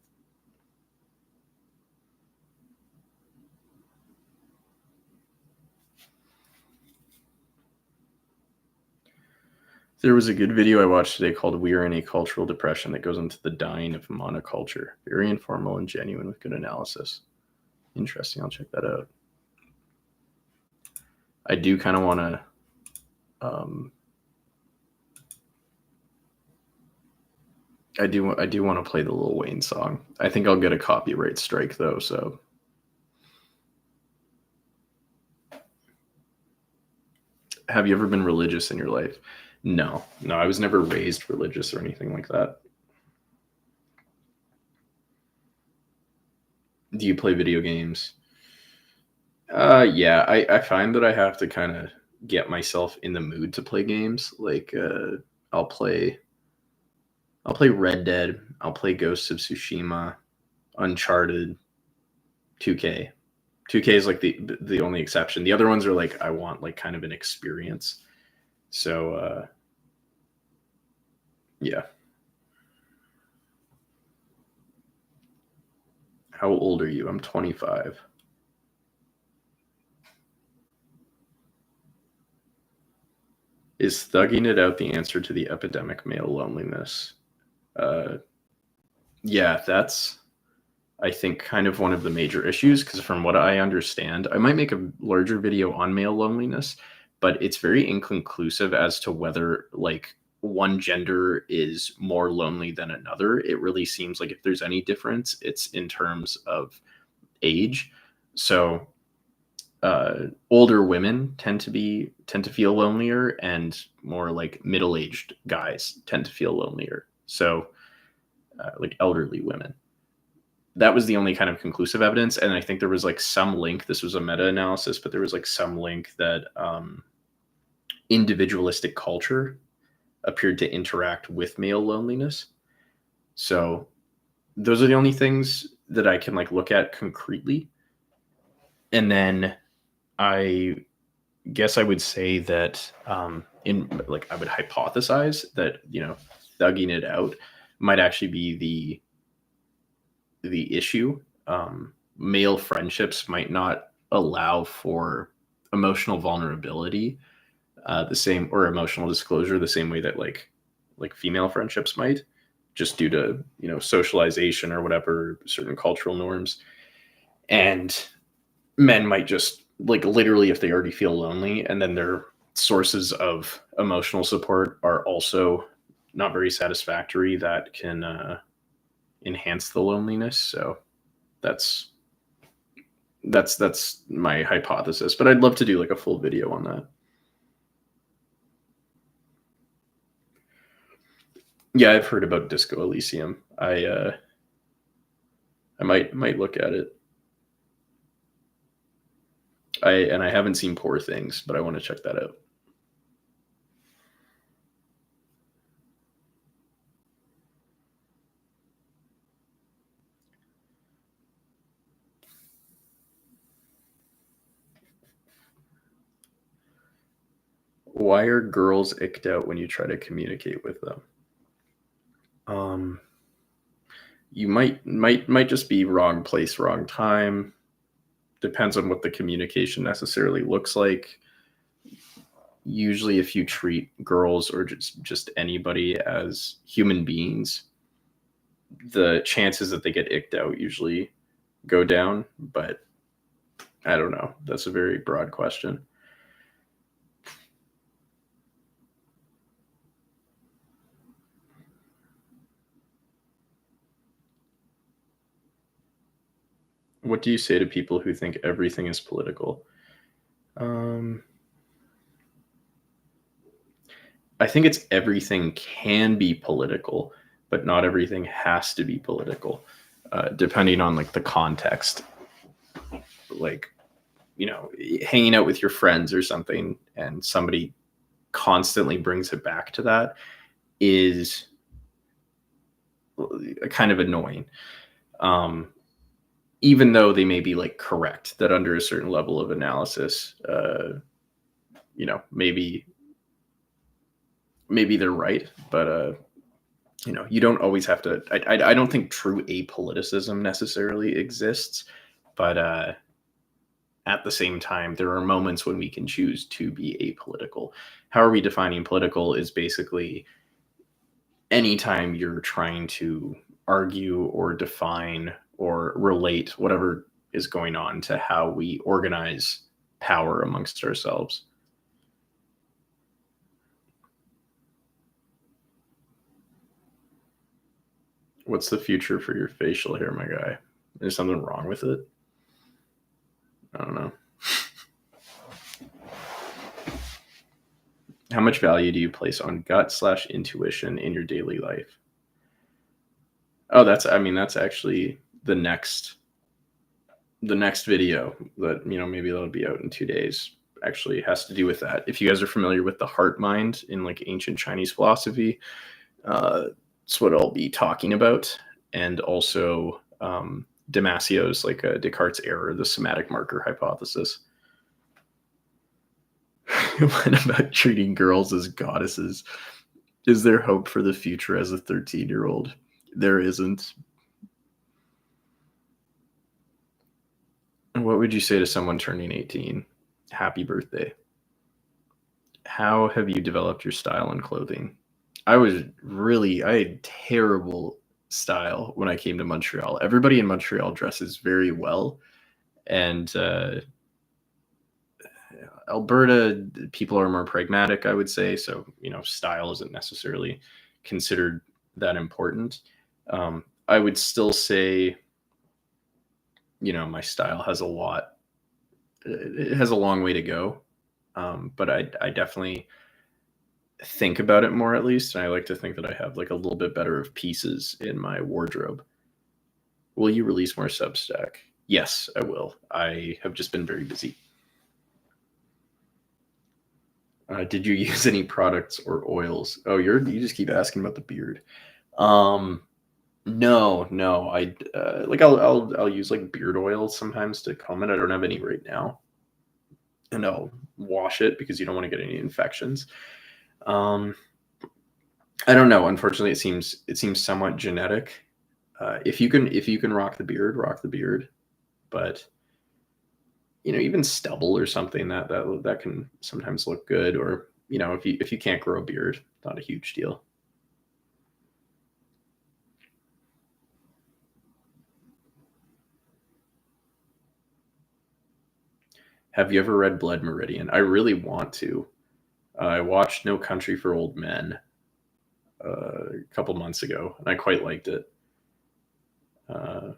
There was a good video I watched today called "We Are in a Cultural Depression" that goes into the dying of monoculture. Very informal and genuine with good analysis. Interesting. I'll check that out. I do kind of want to. I do want to play the Lil Wayne song. I think I'll get a copyright strike though. So, have you ever been religious in your life? No, no. I was never raised religious or anything like that. Do you play video games? Yeah. I find that I have to kind of get myself in the mood to play games. Like, I'll play. I'll play Red Dead. I'll play Ghosts of Tsushima, Uncharted, 2K. 2K is like the only exception. The other ones are like I want like kind of an experience. So yeah. How old are you? I'm 25. Is thugging it out the answer to the epidemic male loneliness? Uh, yeah, that's I think kind of one of the major issues because from what I understand, I might make a larger video on male loneliness, but it's very inconclusive as to whether like one gender is more lonely than another. It really seems like if there's any difference, it's in terms of age. So older women tend to feel lonelier, and more like middle-aged guys tend to feel lonelier. So like elderly women. That was the only kind of conclusive evidence, and I think there was like some link. This was a meta-analysis, but there was like some link that individualistic culture appeared to interact with male loneliness. So those are the only things that I can like look at concretely. And then I guess I would say that in like I would hypothesize that thugging it out might actually be the issue. Male friendships might not allow for emotional vulnerability the same, or emotional disclosure the same way that like female friendships might, just due to socialization or whatever, certain cultural norms. And men might just like literally, if they already feel lonely and then their sources of emotional support are also not very satisfactory, that can enhance the loneliness. So that's that's my hypothesis, but I'd love to do like a full video on that. Yeah, I've heard about Disco Elysium. I might look at it. I haven't seen Poor Things, but I want to check that out. Why are girls icked out when you try to communicate with them? Um, you might just be wrong place, wrong time. Depends on what the communication necessarily looks like. Usually, if you treat girls or just anybody as human beings, the chances that they get icked out usually go down. But I don't know. That's a very broad question. What do you say to people who think everything is political? I think it's everything can be political, but not everything has to be political, depending on like the context. Like, hanging out with your friends or something, and somebody constantly brings it back to that is kind of annoying. Even though they may be like correct that under a certain level of analysis, maybe they're right, but you don't always have to. I don't think true apoliticism necessarily exists, but at the same time, there are moments when we can choose to be apolitical. How are we defining political is basically anytime you're trying to argue or define or relate whatever is going on to how we organize power amongst ourselves. What's the future for your facial hair, my guy? Is something wrong with it? I don't know. How much value do you place on gut/intuition in your daily life? Oh, that's actually the next video that maybe that'll be out in 2 days. Actually has to do with that. If you guys are familiar with the heart mind in like ancient Chinese philosophy, what I'll be talking about, and also Damasio's like Descartes' error, the somatic marker hypothesis. What about treating girls as goddesses? Is there hope for the future as a 13-year-old? There isn't. What would you say to someone turning 18? Happy birthday. How have you developed your style and clothing? I had terrible style when I came to Montreal. Everybody in Montreal dresses very well. And Alberta, people are more pragmatic, I would say. So, style isn't necessarily considered that important. I would still say, my style has it has a long way to go. But I definitely think about it more, at least. And I like to think that I have like a little bit better of pieces in my wardrobe. Will you release more Substack? Yes, I will. I have just been very busy. Did you use any products or oils? Oh, you just keep asking about the beard. No. I'll use like beard oil sometimes to comb it. I don't have any right now, and I'll wash it because you don't want to get any infections. I don't know. Unfortunately, it seems somewhat genetic. If you can rock the beard, rock the beard. But even stubble or something that can sometimes look good. Or if you can't grow a beard, not a huge deal. Have you ever read Blood Meridian? I really want to. I watched No Country for Old Men a couple months ago, and I quite liked it. And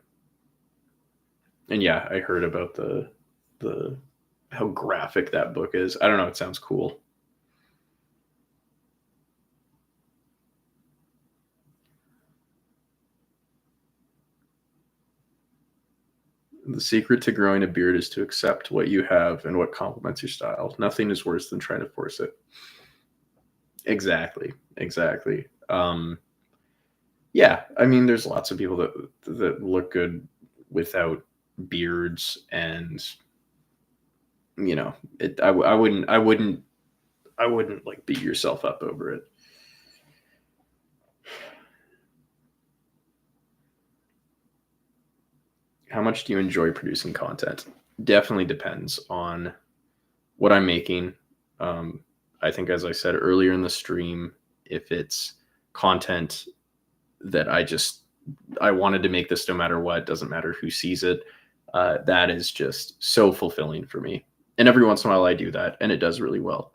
yeah, I heard about the how graphic that book is. I don't know. It sounds cool. The secret to growing a beard is to accept what you have and what complements your style. Nothing is worse than trying to force it. Exactly. Yeah, I mean, there's lots of people that look good without beards, and I wouldn't like beat yourself up over it. How much do you enjoy producing content? Definitely depends on what I'm making. I think, as I said earlier in the stream, if it's content that I wanted to make this no matter what, doesn't matter who sees it, that is just so fulfilling for me. And every once in a while I do that, and it does really well.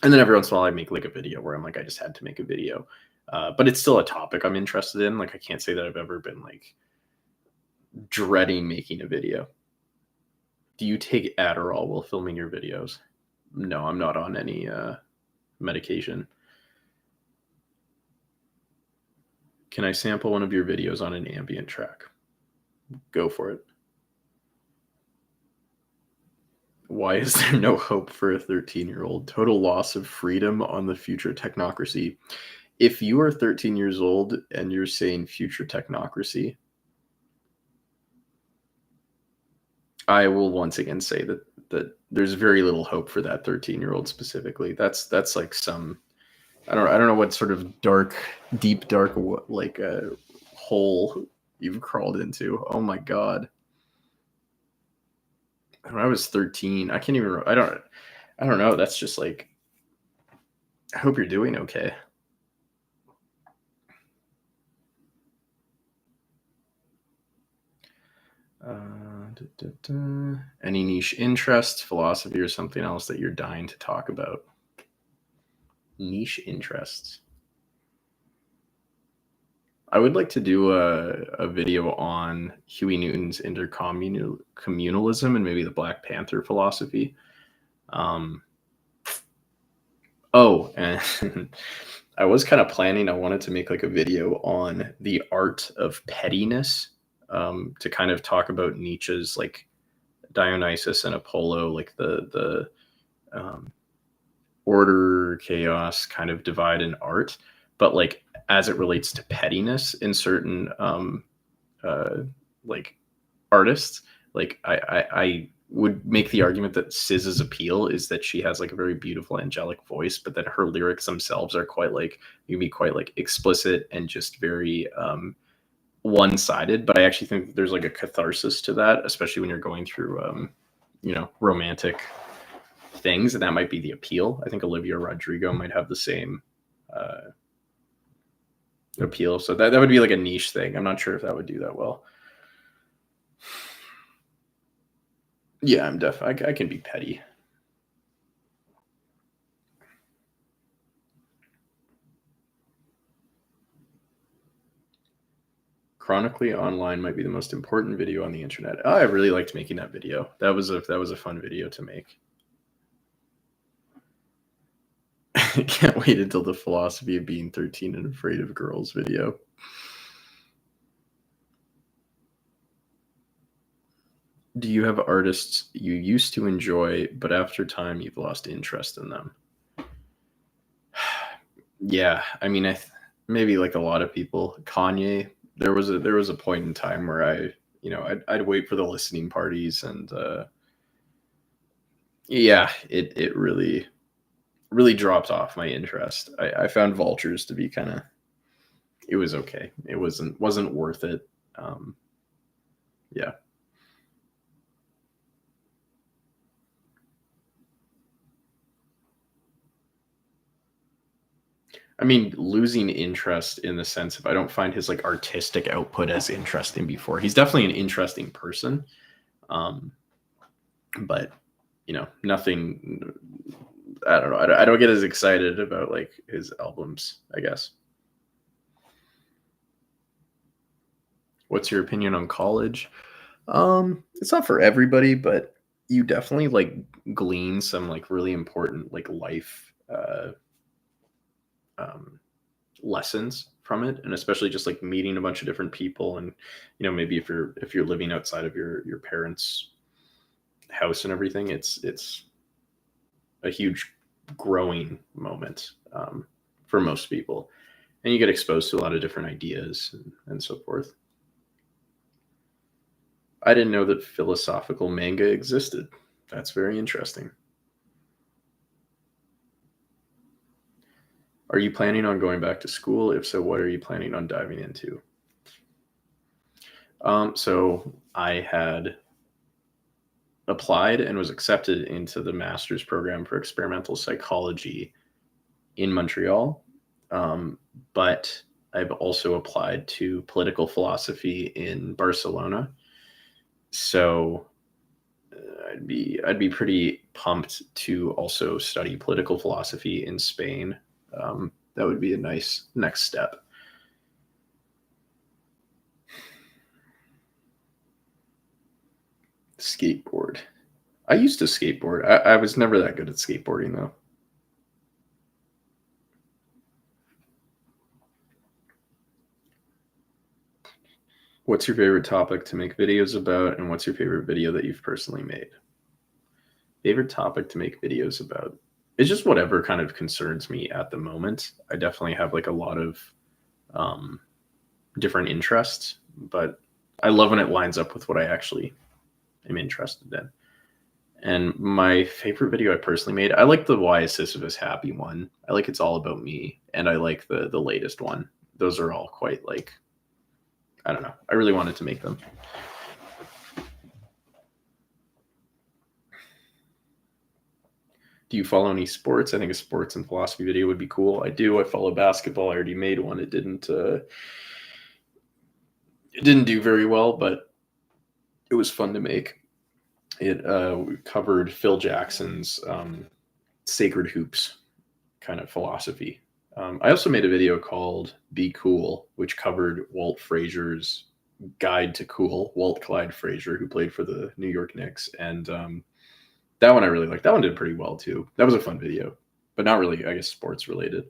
And then every once in a while I make like a video where I'm like, I just had to make a video. But it's still a topic I'm interested in. Like, I can't say that I've ever been like dreading making a video. Do you take Adderall while filming your videos? No, I'm not on any medication. Can I sample one of your videos on an ambient track? Go for it. Why is there no hope for a 13-year-old? Total loss of freedom on the future technocracy. If you are 13 years old and you're saying future technocracy, I will once again say that there's very little hope for that 13-year-old specifically. That's like some, I don't know what sort of deep dark like a hole you've crawled into. Oh my god. When I was 13, I can't even. I don't know. That's just like. I hope you're doing okay. Any niche interest, philosophy, or something else that you're dying to talk about? Niche interests. I would like to do a video on Huey Newton's intercommunalism and maybe the Black Panther philosophy. And I was kind of planning, I wanted to make like a video on the art of pettiness, to kind of talk about Nietzsche's like Dionysus and Apollo, like the order, chaos kind of divide in art. But like as it relates to pettiness in certain uh, like artists. Like I would make the argument that SZA's appeal is that she has like a very beautiful angelic voice, but that her lyrics themselves are quite like, you can be quite like explicit and just very one-sided. But I actually think that there's like a catharsis to that, especially when you're going through romantic things, and that might be the appeal. I think Olivia Rodrigo might have the same uh, appeal. So that would be like a niche thing. I'm not sure if that would do that well. Yeah, I can be petty. Chronically Online might be the most important video on the internet. Oh, I really liked making that video. That was a fun video to make. I can't wait until the philosophy of being 13 and afraid of girls video. Do you have artists you used to enjoy, but after time you've lost interest in them? Yeah, I mean, maybe like a lot of people, Kanye. There was a point in time where I'd wait for the listening parties, and yeah, it really dropped off my interest. I found Vultures to be kind of, it was okay. It wasn't worth it. Um, yeah. I mean, losing interest in the sense of I don't find his like artistic output as interesting before. He's definitely an interesting person, um, but nothing. I don't know. I don't get as excited about like his albums, I guess. What's your opinion on college? It's not for everybody, but you definitely like glean some like really important like life um, lessons from it, and especially just like meeting a bunch of different people, and maybe if you're living outside of your parents' house and everything, it's a huge growing moment for most people, and you get exposed to a lot of different ideas and so forth. I didn't know that philosophical manga existed. That's very interesting. Are you planning on going back to school? If so, what are you planning on diving into? So I had applied and was accepted into the master's program for experimental psychology in Montreal. Um, but I've also applied to political philosophy in Barcelona. So I'd be pretty pumped to also study political philosophy in Spain. That would be a nice next step. Skateboard. I used to skateboard. I was never that good at skateboarding though. What's your favorite topic to make videos about, and what's your favorite video that you've personally made? Favorite topic to make videos about? It's just whatever kind of concerns me at the moment. I definitely have like a lot of um, different interests, but I love when it lines up with what I actually am interested in. And my favorite video I personally made, I like the Why is Sisyphus Happy one. I like It's All About Me, and I like the latest one. Those are all quite like, I don't know. I really wanted to make them. Do you follow any sports? I think a sports and philosophy video would be cool. I do. I follow basketball. I already made one. It didn't do very well, but it was fun to make. It covered Phil Jackson's sacred hoops kind of philosophy. I also made a video called "Be Cool," which covered Walt Frazier's guide to cool. Walt Clyde Frazier, who played for the New York Knicks, and that one I really liked. That one did pretty well too. That was a fun video, but not really, I guess, sports related.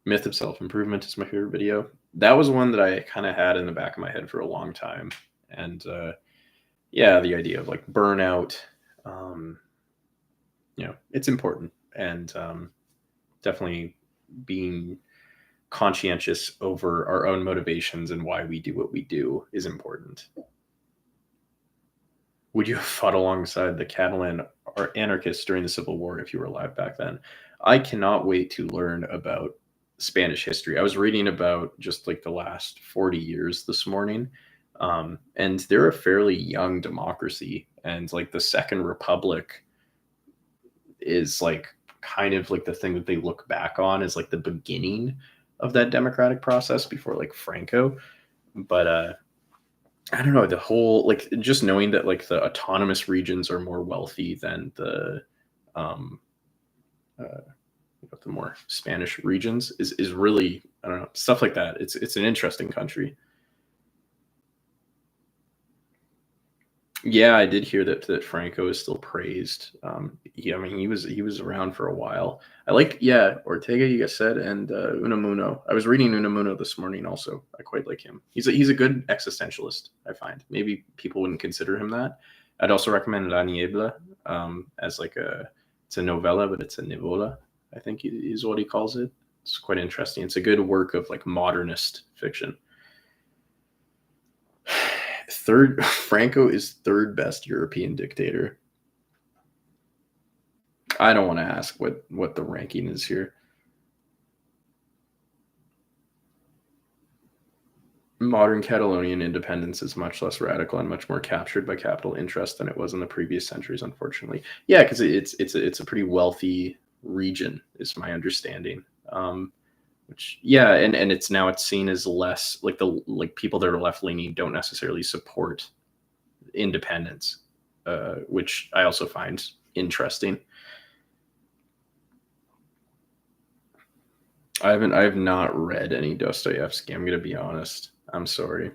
Myth of Self Improvement is my favorite video. That was one that I kind of had in the back of my head for a long time, and yeah, the idea of like burnout, um, it's important, and definitely being conscientious over our own motivations and why we do what we do is important. Would you have fought alongside the Catalan anarchists during the Civil War if you were alive back then? I cannot wait to learn about Spanish history. I was reading about just like the last 40 years this morning, and they're a fairly young democracy. And like the Second Republic is like kind of like the thing that they look back on as like the beginning of that democratic process before like Franco. But I don't know, the whole like just knowing that like the autonomous regions are more wealthy than um uh, the more Spanish regions is really, I don't know, stuff like that. It's an interesting country. Yeah, I did hear that Franco is still praised. Yeah, I mean he was around for a while. I like, yeah, Ortega, you guys said, and Unamuno. I was reading Unamuno this morning. Also, I quite like him. He's a good existentialist. I find maybe people wouldn't consider him that. I'd also recommend La Niebla as like it's a novella, but it's a nivola. I think is what he calls it. It's quite interesting. It's a good work of like modernist fiction. Third, Franco is third best European dictator. I don't want to ask what the ranking is here. Modern Catalonian independence is much less radical and much more captured by capital interest than it was in the previous centuries, unfortunately. Yeah, because it's a pretty wealthy region, is my understanding. Which, yeah, and it's seen as less like the like people that are left leaning don't necessarily support independence, which I also find interesting. I have not read any Dostoevsky. I'm gonna be honest. I'm sorry.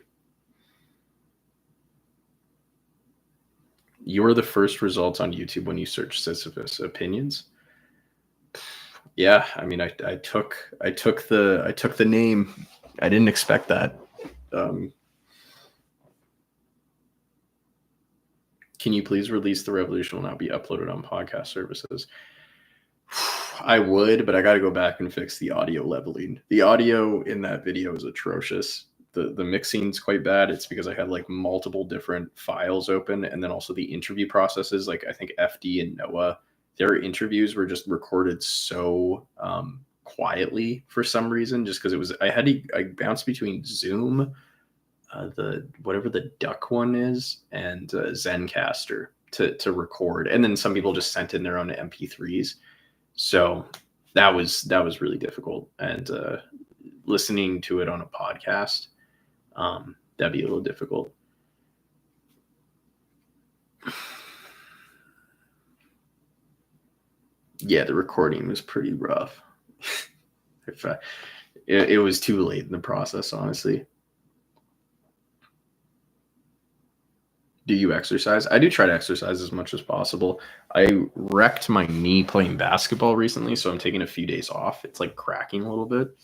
You were the first results on YouTube when you search Sisyphus opinions. Yeah, I mean, I took the name. I didn't expect that. Um, can you please release The Revolution will now be uploaded on podcast services? I would, but I got to go back and fix the audio leveling. The audio in that video is atrocious. The mixing's quite bad. It's because I had like multiple different files open, and then also the interview processes. Like I think FD and Noah, their interviews were just recorded so quietly for some reason. Just because it was, I bounced between Zoom, the whatever the Duck one is, and Zencaster to record, and then some people just sent in their own MP3s. So that was really difficult, and listening to it on a podcast, that'd be a little difficult. Yeah, the recording was pretty rough. if it was too late in the process, honestly. Do you exercise? I do try to exercise as much as possible. I wrecked my knee playing basketball recently, so I'm taking a few days off. It's like cracking a little bit.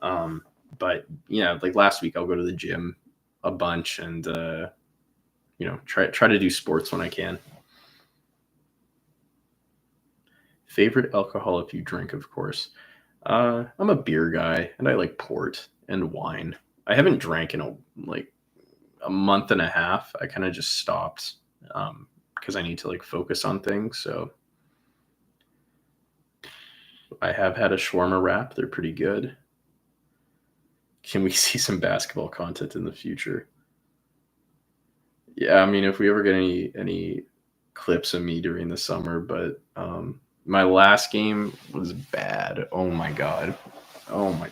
Um, but yeah, like last week, I'll go to the gym a bunch and try to do sports when I can. Favorite alcohol if you drink, of course. I'm a beer guy, and I like port and wine. I haven't drank in a month and a half. I kind of just stopped because I need to like focus on things. So I have had a shawarma wrap. They're pretty good. Can we see some basketball content in the future? Yeah, I mean, if we ever get any clips of me during the summer, but my last game was bad. Oh my god.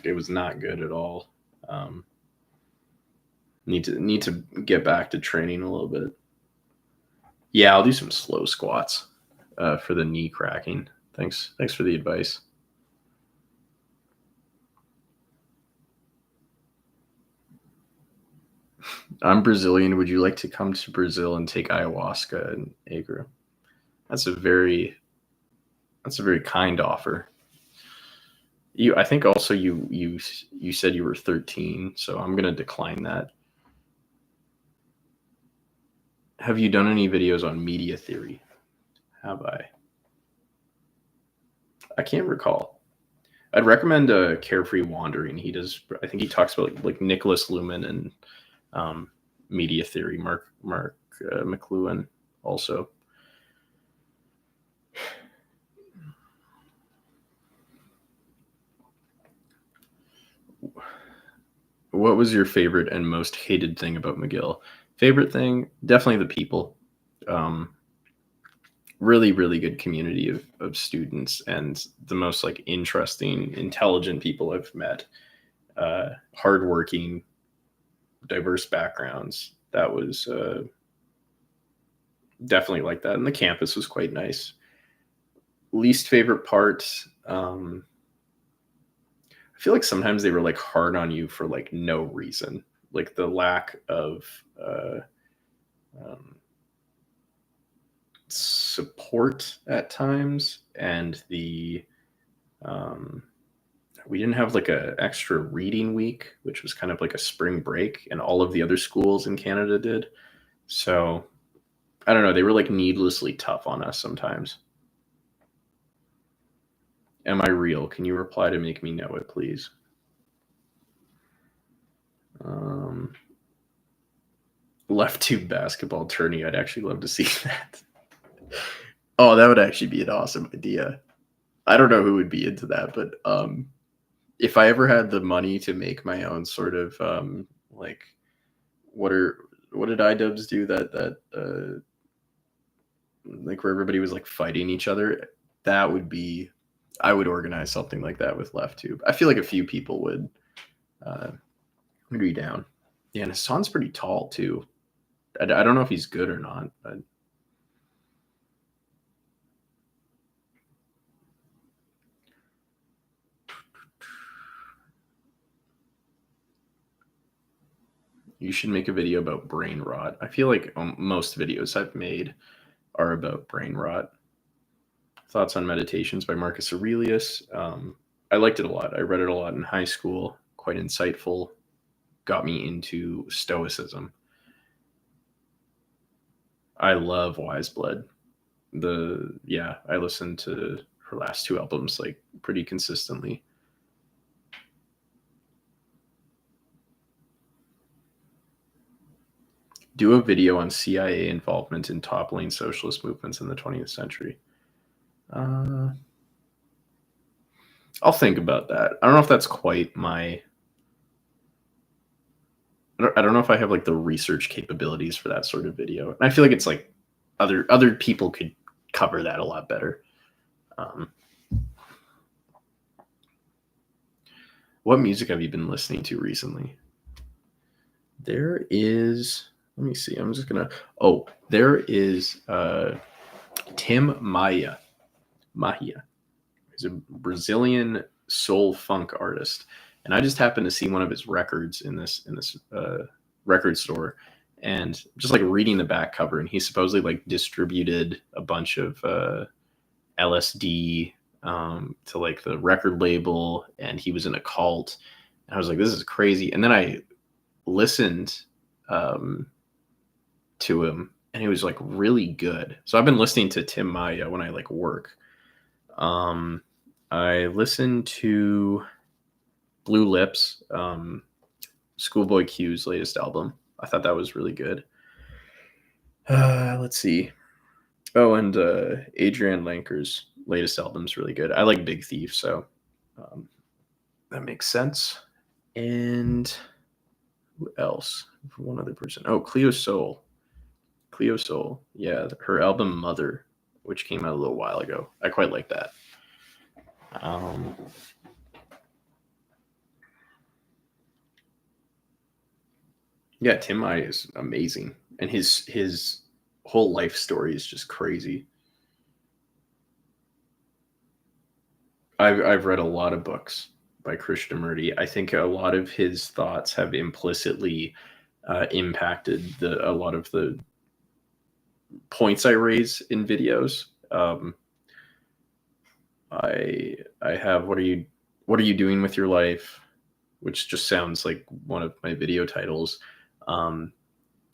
It was not good at all. Um, need to get back to training a little bit. Yeah, I'll do some slow squats for the knee cracking. Thanks for the advice. I'm Brazilian. Would you like to come to Brazil and take ayahuasca and agro? That's a very that's a very kind offer. I think also you said you were 13, so I'm gonna decline that. Have you done any videos on media theory? Have I? I can't recall. I'd recommend Carefree Wandering. He does. I think he talks about like Nicholas Luhmann and um, media theory. Mark McLuhan also. What was your favorite and most hated thing about McGill? Favorite thing, definitely the people. Um, really, really good community of students and the most like interesting, intelligent people I've met. Hardworking, diverse backgrounds. That was definitely like that. And the campus was quite nice. Least favorite part, I feel like sometimes they were like hard on you for like no reason, like the lack of um, support at times, and the um, we didn't have like a extra reading week, which was kind of like a spring break, and all of the other schools in Canada did. So I don't know, they were like needlessly tough on us sometimes. Am I real? Can you reply to make me know it, please? Um, Left tube basketball tourney. I'd actually love to see that. Oh, that would actually be an awesome idea. I don't know who would be into that, but if I ever had the money to make my own sort of like what are what did iDubbbz do that like where everybody was like fighting each other? That would be I would organize something like that with Left Tube. I feel like a few people uh, would be down. Yeah, and Hassan's pretty tall too. I don't know if he's good or not, but you should make a video about brain rot. I feel like most videos I've made are about brain rot. Thoughts on Meditations by Marcus Aurelius. I liked it a lot. I read it a lot in high school. Quite insightful. Got me into Stoicism. I love Wise Blood. I listened to her last two albums like pretty consistently. Do a video on CIA involvement in toppling socialist movements in the 20th century. Uh, I'll think about that. I don't know if that's quite my. I don't know if I have like the research capabilities for that sort of video. And I feel like it's like other people could cover that a lot better. Um, what music have you been listening to recently? There is. Let me see. I'm just gonna. Oh, there is Tim Maia. Mahia. He's a Brazilian soul funk artist, and I just happened to see one of his records in this record store, and just like reading the back cover, and he supposedly like distributed a bunch of LSD to like the record label, and he was in a cult. And I was like, this is crazy. And then I listened um, to him, and he was like really good. So I've been listening to Tim Maya when I like work. I listened to Blue Lips, Schoolboy Q's latest album. I thought that was really good. Let's see. Oh, and Adrian Lanker's latest album's really good. I like Big Thief, so that makes sense. And who else? One other person. Oh, Cleo Soul. Cleo Soul. Yeah, her album Mother, which came out a little while ago. I quite like that. Yeah, Tim I is amazing, and his whole life story is just crazy. I've read a lot of books by Krishnamurti. I think a lot of his thoughts have implicitly impacted a lot of the points I raise in videos. I have what are you doing with your life, which just sounds like one of my video titles. Um,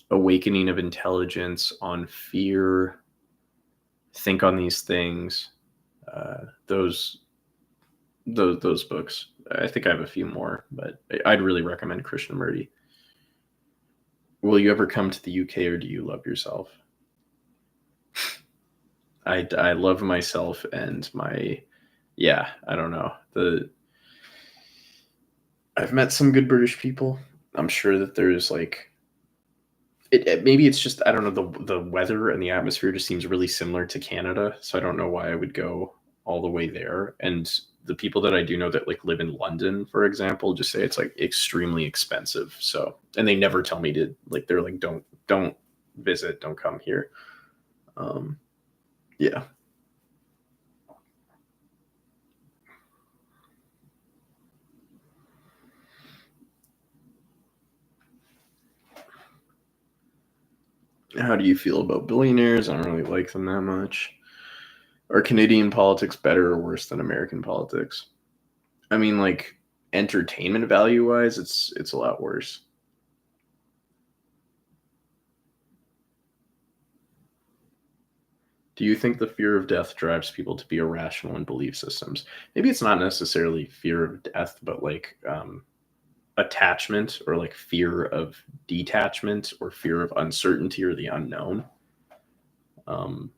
Awakening of Intelligence, On Fear, Think on These Things. Those those books. I think I have a few more, but I'd really recommend Krishnamurti. Will you ever come to the UK, or do you love yourself? I love myself and my, yeah, I don't know. I've met some good British people. I'm sure that there's like maybe it's just I don't know, the weather and the atmosphere just seems really similar to Canada, so I don't know why I would go all the way there. And the people that I do know that like live in London, for example, just say it's like extremely expensive. So, and they never tell me to like, they're like, don't visit, don't come here. Um, yeah. How do you feel about billionaires? I don't really like them that much. Are Canadian politics better or worse than American politics? I mean, like entertainment value wise, it's a lot worse. Do you think the fear of death drives people to be irrational in belief systems? Maybe it's not necessarily fear of death, but like attachment or like fear of detachment or fear of uncertainty or the unknown. Um,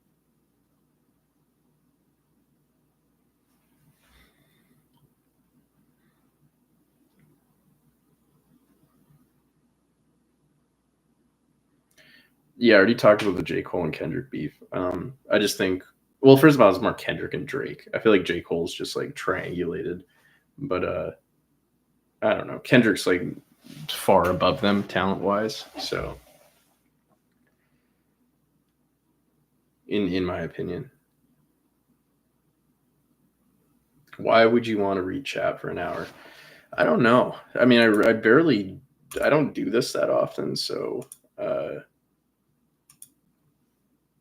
yeah, I already talked about the J. Cole and Kendrick beef. I just think, well, first of all, it's more Kendrick and Drake. I feel like J. Cole's just like triangulated, but I don't know. Kendrick's like far above them talent wise. So, in my opinion, why would you want to read chat for an hour? I don't know. I mean, I barely, I don't do this that often, so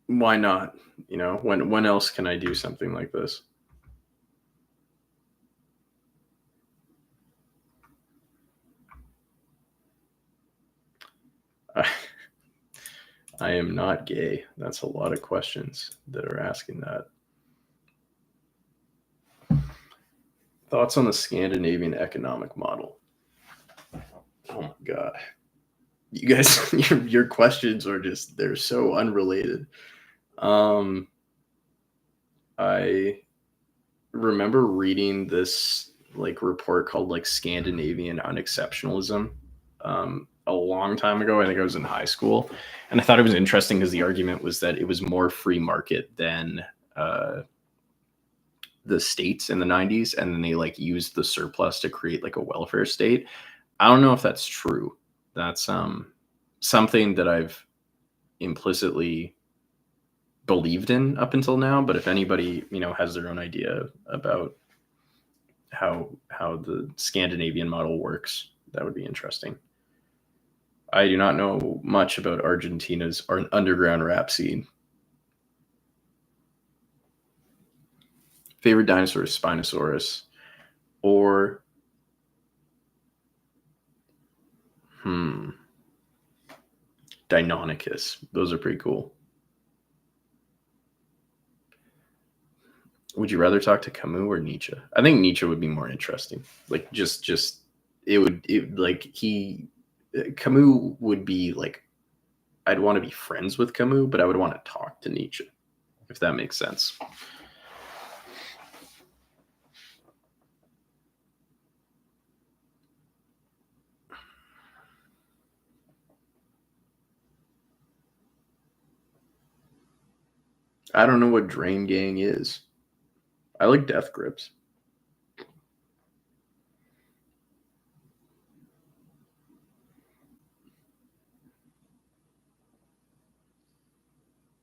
why not? You know, when else can I do something like this? I, I am not gay. That's a lot of questions that are asking that. Thoughts on the Scandinavian economic model? Oh my god, you guys, your questions are just they're so unrelated. Um, I remember reading this like report called like Scandinavian unexceptionalism a long time ago. I think I was in high school, and I thought it was interesting because the argument was that it was more free market than uh, the states in the 90s, and then they like used the surplus to create like a welfare state. I don't know if that's true. That's something that I've implicitly believed in up until now, but if anybody, you know, has their own idea about how the Scandinavian model works, that would be interesting. I do not know much about Argentina's underground rap scene. Favorite dinosaur is Spinosaurus or hmm Deinonychus. Those are pretty cool. Would you rather talk to Camus or Nietzsche? I think Nietzsche would be more interesting. Like just it would it like he Camus would be like I'd want to be friends with Camus, but I would want to talk to Nietzsche, if that makes sense. I don't know what Drain Gang is. I like Death Grips.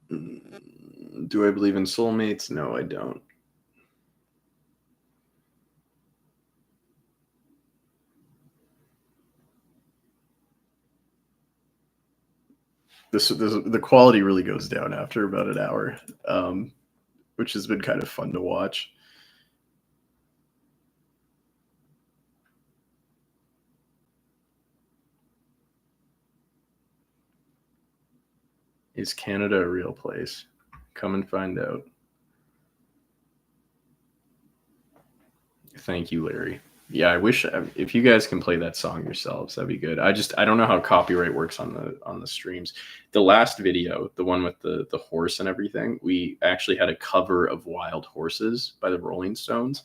Do I believe in soulmates? No, I don't. The quality really goes down after about an hour, um, which has been kind of fun to watch. Is Canada a real place? Come and find out. Thank you, Larry. Yeah, I wish if you guys can play that song yourselves, that'd be good. I don't know how copyright works on the streams. The last video, the one with the horse and everything, we actually had a cover of Wild Horses by the Rolling Stones.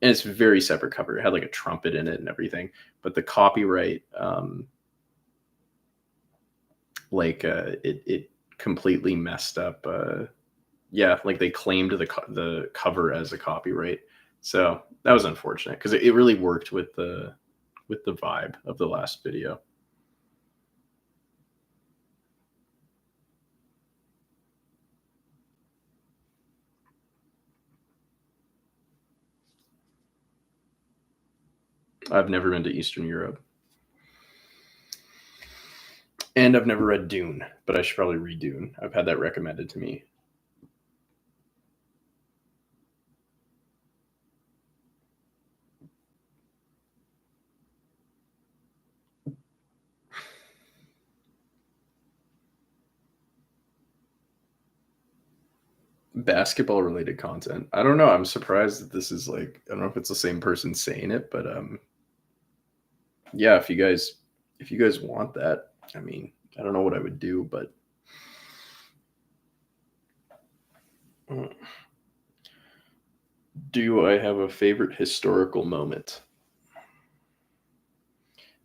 And it's a very separate cover. It had like a trumpet in it and everything. But the copyright it completely messed up yeah, like they claimed the cover as a copyright. So that was unfortunate because it really worked with the vibe of the last video. I've never been to Eastern Europe. And I've never read Dune, but I should probably read Dune. I've had that recommended to me. Basketball related content. I don't know. I'm surprised that this is like I don't know if it's the same person saying it, but yeah, if you guys want that, I mean, I don't know what I would do, but do I have a favorite historical moment?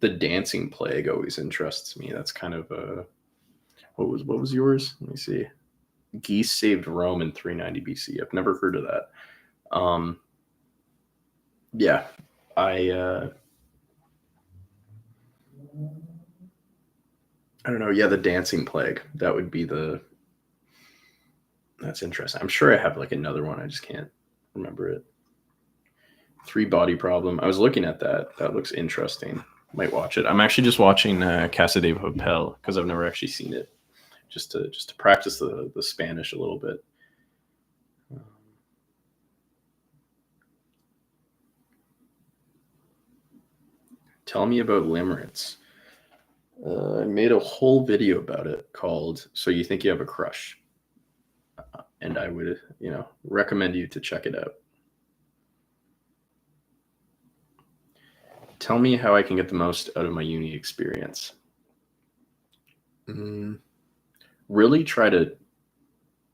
The dancing plague always interests me. That's kind of a what was yours? Let me see. Geese saved Rome in 390 BC. I've never heard of that. Um, yeah, I I don't know. Yeah, the dancing plague. That would be the. That's interesting. I'm sure I have like another one. I just can't remember it. Three body problem. I was looking at that. That looks interesting. Might watch it. I'm actually just watching Casa de Papel because I've never actually seen it. Just to practice the Spanish a little bit. Tell me about limerence. I made a whole video about it called "So You Think You Have a Crush," and I would recommend you to check it out. Tell me how I can get the most out of my uni experience. Mm, really try to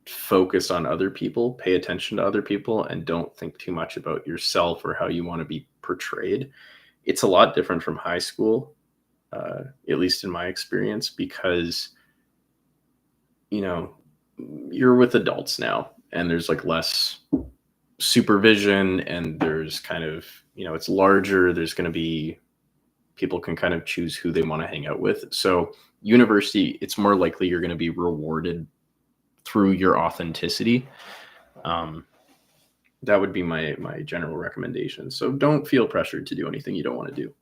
focus on other people, pay attention to other people, and don't think too much about yourself or how you want to be portrayed. It's a lot different from high school, at least in my experience, because you know you're with adults now, and there's like less supervision, and there's kind of it's larger. There's going to be people can kind of choose who they want to hang out with. So university, it's more likely you're going to be rewarded through your authenticity. Um, that would be my general recommendation. So don't feel pressured to do anything you don't want to do.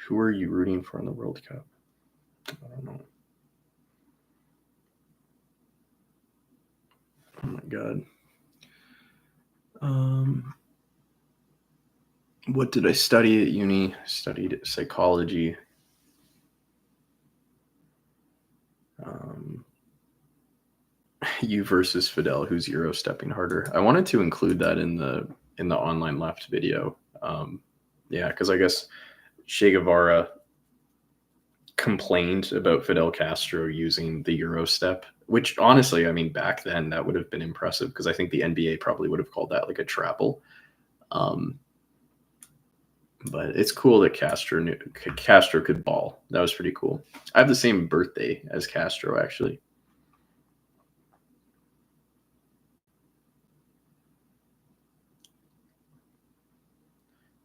Who are you rooting for in the World Cup? I don't know. Oh my god. What did I study at uni? Studied psychology. Um, you versus Fidel, who's Euro stepping harder. I wanted to include that in the online left video. Yeah, because I guess Che Guevara complained about Fidel Castro using the Euro step, which honestly, I mean, back then that would have been impressive because I think the NBA probably would have called that like a travel. Um, but it's cool that Castro could ball. That was pretty cool. I have the same birthday as Castro, actually.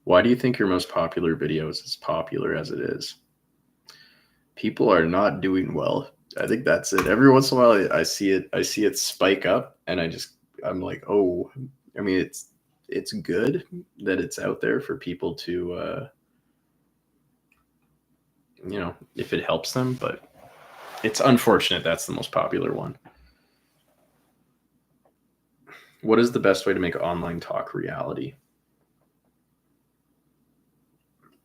Why do you think your most popular video is as popular as it is? People are not doing well. I think that's it. Every once in a while, I see it spike up, and I'm like, oh, I mean, it's good that it's out there for people to, if it helps them, but it's unfortunate that's the most popular one. What is the best way to make online talk reality?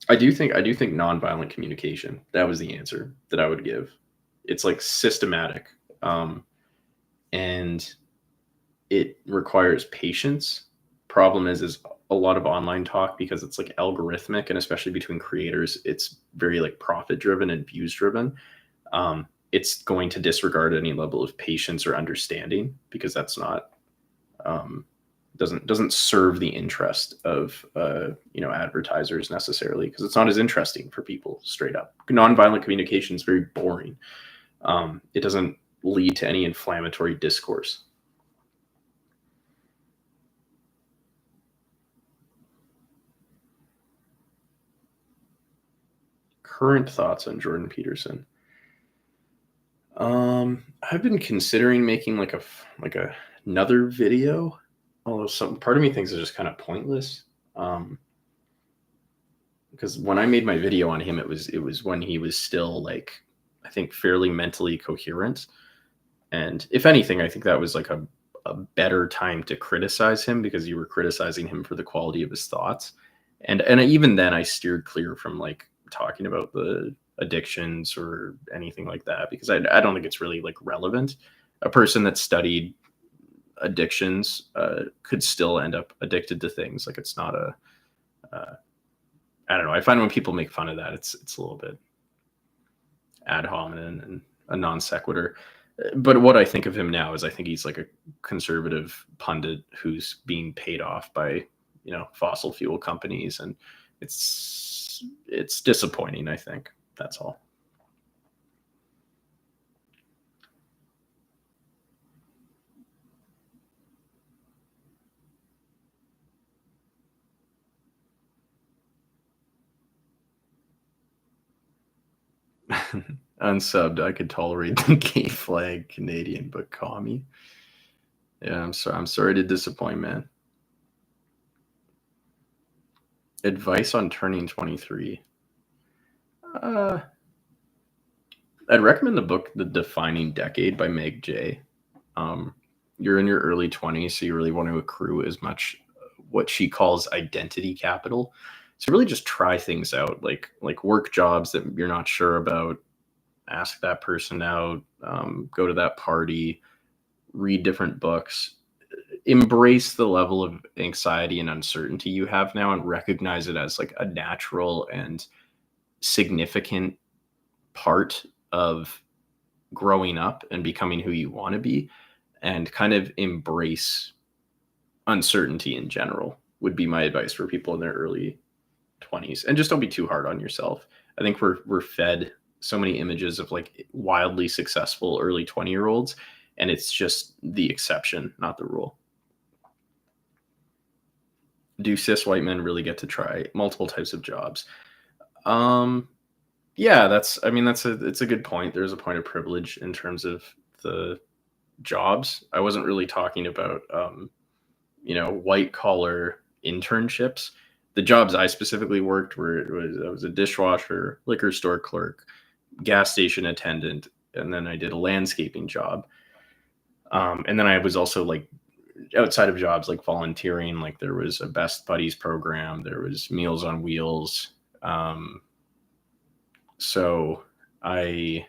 I do think nonviolent communication. That was the answer that I would give. It's like systematic, um, and it requires patience. Problem is a lot of online talk, because it's like algorithmic, and especially between creators, it's very like profit driven and views driven. It's going to disregard any level of patience or understanding, because that's not um, doesn't serve the interest of advertisers necessarily, because it's not as interesting for people. Straight up, nonviolent communication is very boring. It doesn't lead to any inflammatory discourse. Current thoughts on Jordan Peterson? I've been considering making another video, although some part of me thinks it's just kind of pointless. Um, because when I made my video on him, it was when he was still like, I think, fairly mentally coherent. And if anything, I think that was like a better time to criticize him, because you were criticizing him for the quality of his thoughts. And even then I steered clear from like talking about the addictions or anything like that, because I don't think it's really like relevant. A person that studied addictions could still end up addicted to things. Like, it's not a uh, I don't know. I find when people make fun of that, it's a little bit ad hominem and a non sequitur. But what I think of him now is, I think he's like a conservative pundit who's being paid off by fossil fuel companies, and it's disappointing. I think that's all. Unsubbed, I could tolerate the gay flag Canadian, but commie. Yeah, I'm sorry to disappoint, man. Advice on turning 23. Uh, I'd recommend the book The Defining Decade by Meg Jay. Um, you're in your early 20s, so you really want to accrue as much what she calls identity capital. So really just try things out, like work jobs that you're not sure about, ask that person out, go to that party, read different books, embrace the level of anxiety and uncertainty you have now, and recognize it as like a natural and significant part of growing up and becoming who you want to be, and kind of embrace uncertainty in general would be my advice for people in their early 20s. And just don't be too hard on yourself. I think we're fed so many images of like wildly successful early 20-year-olds, and it's just the exception, not the rule. Do cis white men really get to try multiple types of jobs? Um, yeah, it's a good point. There's a point of privilege in terms of the jobs. I wasn't really talking about white collar internships. The jobs I specifically worked were I was a dishwasher, liquor store clerk, gas station attendant, and then I did a landscaping job. And then I was also like outside of jobs, like volunteering. Like, there was a Best Buddies program, there was Meals on Wheels. Um, so I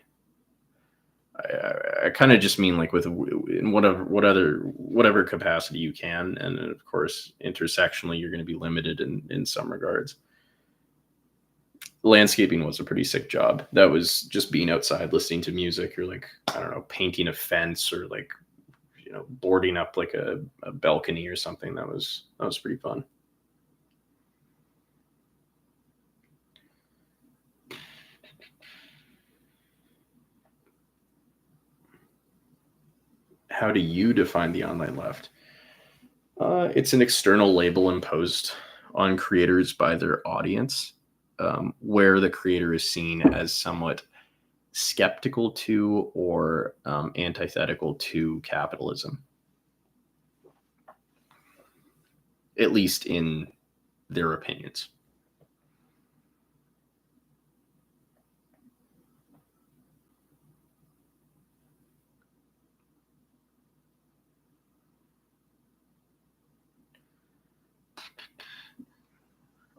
I kind of just mean like with in whatever capacity you can, and then of course intersectionally you're going to be limited in some regards. Landscaping was a pretty sick job. That was just being outside listening to music, or like, I don't know, painting a fence, or like boarding up like a balcony or something. That was pretty fun. How do you define the online left? It's an external label imposed on creators by their audience, where the creator is seen as somewhat skeptical to, or antithetical to capitalism, at least in their opinions.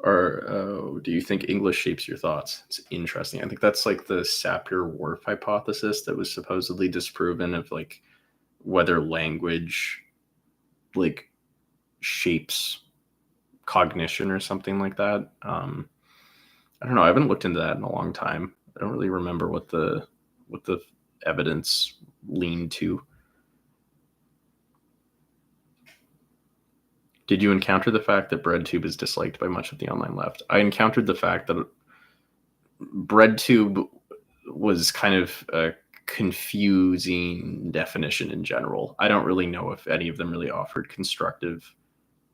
Do you think English shapes your thoughts? It's interesting. I think that's like the Sapir-Whorf hypothesis that was supposedly disproven of like whether language like shapes cognition or something like that. I don't know. I haven't looked into that in a long time. I don't really remember what the evidence leaned to. Did you encounter the fact that BreadTube is disliked by much of the online left? I encountered the fact that BreadTube was kind of a confusing definition in general. I don't really know if any of them really offered constructive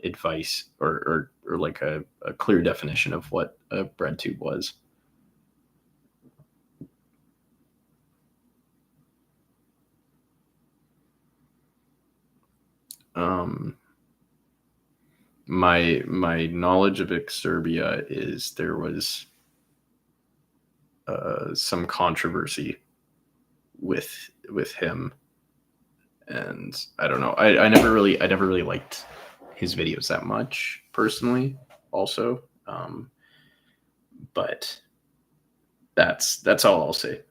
advice or like a clear definition of what a BreadTube was. Um, my knowledge of Exterbia is there was some controversy with him, and I don't know. I never really liked his videos that much personally. Also, but that's all I'll say.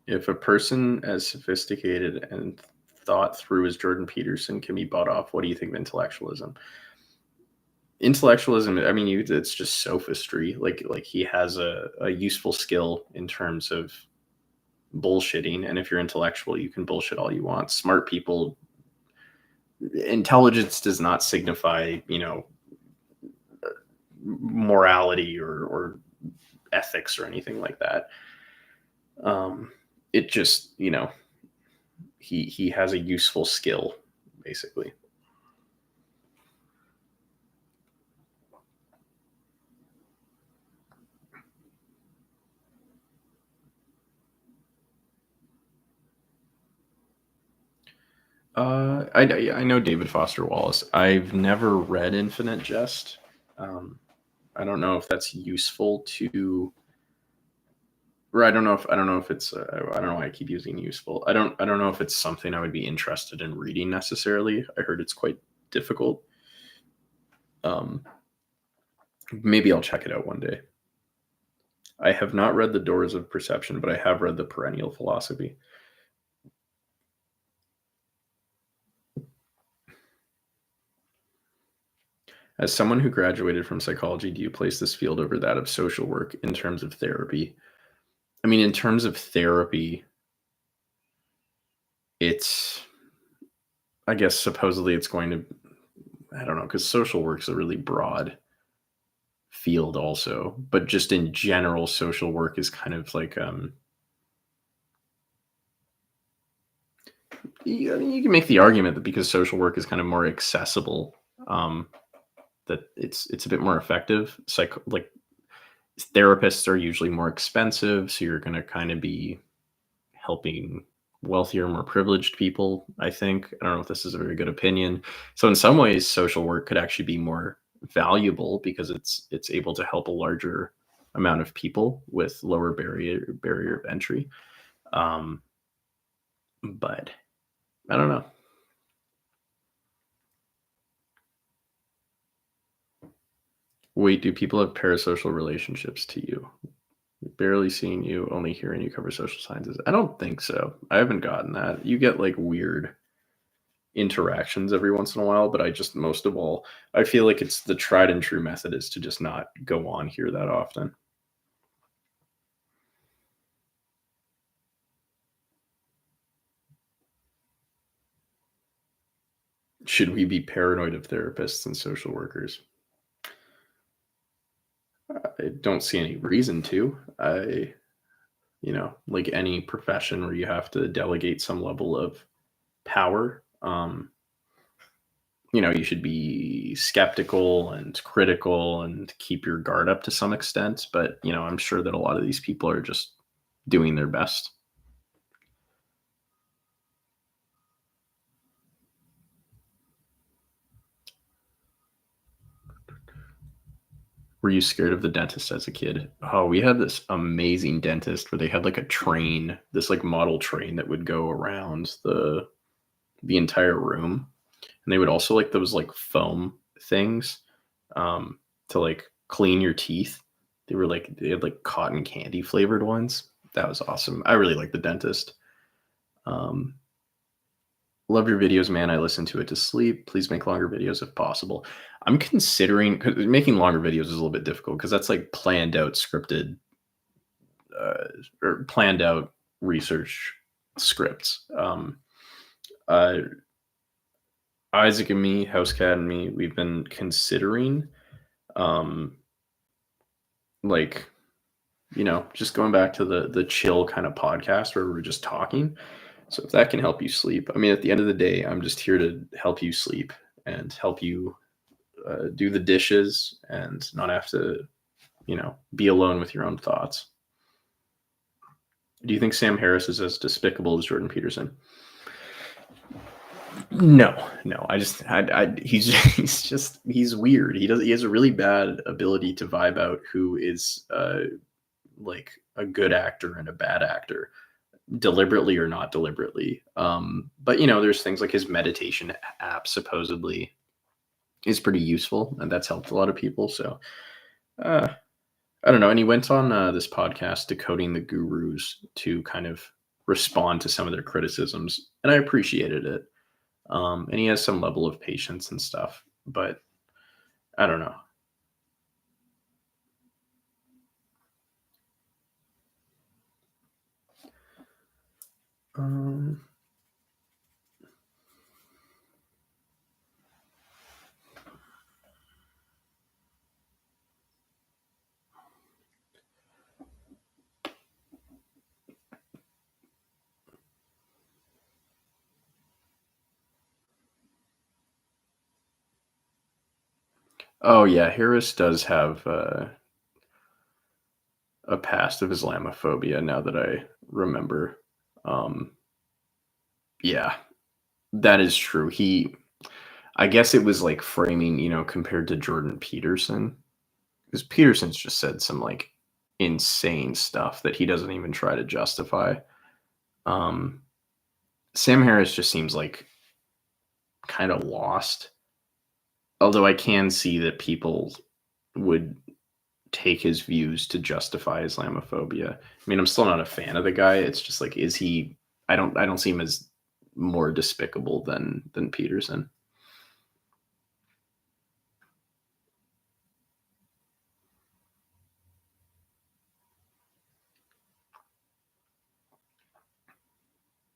If a person as sophisticated and thought through as Jordan Peterson can be bought off, what do you think of intellectualism? Intellectualism, I mean, it's just sophistry. Like he has a useful skill in terms of bullshitting, and if you're intellectual, you can bullshit all you want. Smart people, intelligence does not signify, you know, morality or ethics or anything like that. It just, you know, he has a useful skill, basically. I know David Foster Wallace. I've never read Infinite Jest. Um, I don't know if that's useful to. Or I don't know if it's I don't know why I keep using useful. I don't know if it's something I would be interested in reading necessarily. I heard it's quite difficult. Um, Maybe I'll check it out one day. I have not read The Doors of Perception, but I have read The Perennial Philosophy. As someone who graduated from psychology, do you place this field over that of social work in terms of therapy? I mean, in terms of therapy, it's, I guess, supposedly it's going to, I don't know, because social work's a really broad field also, but just in general, social work is kind of like, you can make the argument that because social work is kind of more accessible, that it's a bit more effective. Like therapists are usually more expensive, so you're going to kind of be helping wealthier, more privileged people. I think, I don't know if this is a very good opinion. So in some ways, social work could actually be more valuable because it's able to help a larger amount of people with lower barrier of entry. Um, but I don't know. Wait, do people have parasocial relationships to you? Barely seeing you, only hearing you cover social sciences. I don't think so. I haven't gotten that. You get like weird interactions every once in a while, but I just, most of all, I feel like it's the tried and true method is to just not go on here that often. Should we be paranoid of therapists and social workers? I don't see any reason to. You know, like any profession where you have to delegate some level of power, you know, you should be skeptical and critical and keep your guard up to some extent. But, you know, I'm sure that a lot of these people are just doing their best. Were you scared of the dentist as a kid? Oh, we had this amazing dentist where they had like a train, this like model train that would go around the entire room. And they would also like those like foam things to like clean your teeth. They had like cotton candy flavored ones. That was awesome. I really like the dentist. Um, Love your videos, man. I listen to it to sleep. Please make longer videos if possible. I'm considering, 'cause making longer videos is a little bit difficult because that's like planned out, scripted, uh, or planned out research scripts. Uh, Isaac and me, Housecat and me, we've been considering, um, like, just going back to the chill kind of podcast where we're just talking. So if that can help you sleep, I mean, at the end of the day, I'm just here to help you sleep and help you do the dishes and not have to, be alone with your own thoughts. Do you think Sam Harris is as despicable as Jordan Peterson? No, no. He's weird. He has a really bad ability to vibe out who is like a good actor and a bad actor, deliberately or not deliberately. But there's things like his meditation app supposedly is pretty useful, and that's helped a lot of people. So uh, I don't know. And he went on this podcast, Decoding the Gurus, to kind of respond to some of their criticisms, and I appreciated it. And he has some level of patience and stuff, but I don't know. Um, oh yeah, Harris does have a past of Islamophobia. Now that I remember, um, yeah, that is true. I guess it was like framing, compared to Jordan Peterson, because Peterson's just said some like insane stuff that he doesn't even try to justify. Um, Sam Harris just seems like kind of lost. Although I can see that people would take his views to justify Islamophobia. I mean, I'm still not a fan of the guy. It's just like, is he? I don't see him as more despicable than Peterson.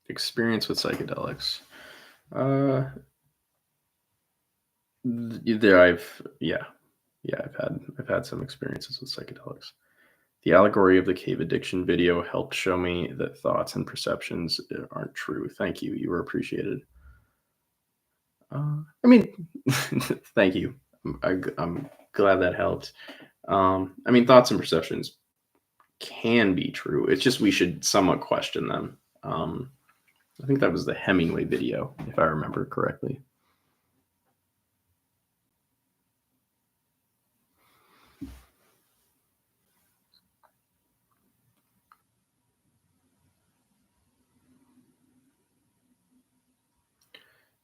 Experience with psychedelics. Uh, there yeah, I've had some experiences with psychedelics. The allegory of the cave addiction video helped show me that thoughts and perceptions aren't true. Thank you. You were appreciated. I mean, thank you. I'm glad that helped. I mean, thoughts and perceptions can be true. It's just we should somewhat question them. I think that was the Hemingway video, if I remember correctly.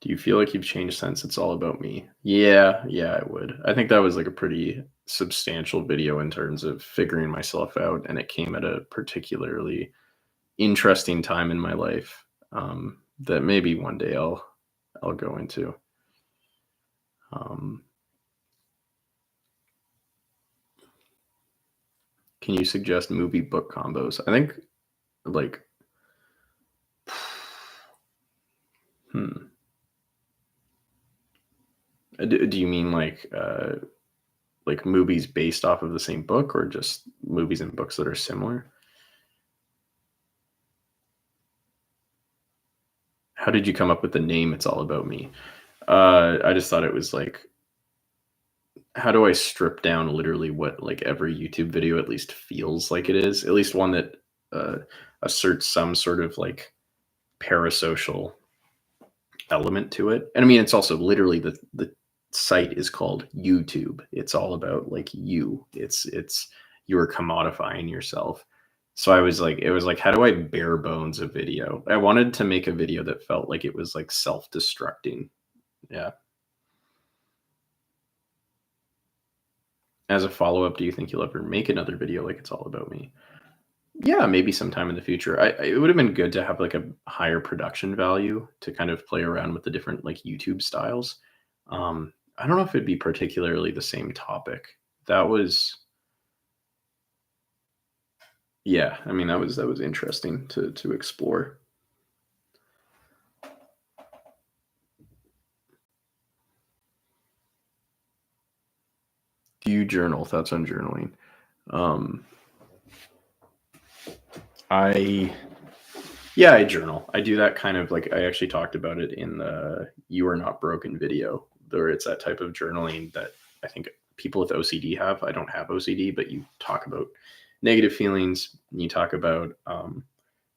Do you feel like you've changed since It's All About Me? Yeah, I would. I think that was like a pretty substantial video in terms of figuring myself out, and it came at a particularly interesting time in my life that maybe one day I'll go into. Um, can you suggest movie book combos? I think like hmm. Do you mean like movies based off of the same book, or just movies and books that are similar? How did you come up with the name It's All About Me? I just thought it was like, how do I strip down literally what like every YouTube video at least feels like it is? At least one that uh, asserts some sort of like parasocial element to it. And I mean, it's also literally the site is called YouTube. It's all about like you. It's you're commodifying yourself. So I was like, it was like, how do I bare bones a video? I wanted to make a video that felt like it was like self-destructing. Yeah. As a follow-up, do you think you'll ever make another video like it's all about me? Yeah, maybe sometime in the future. It would have been good to have like a higher production value to kind of play around with the different like YouTube styles. I don't know if it'd be particularly the same topic. That was, yeah, I mean that was interesting to explore. Do you journal? Thoughts on journaling? Um, I Yeah, I journal. I do that kind of like I actually talked about it in the "You Are Not Broken" video, where it's that type of journaling that I think people with OCD have. I don't have OCD, but you talk about negative feelings. And you talk about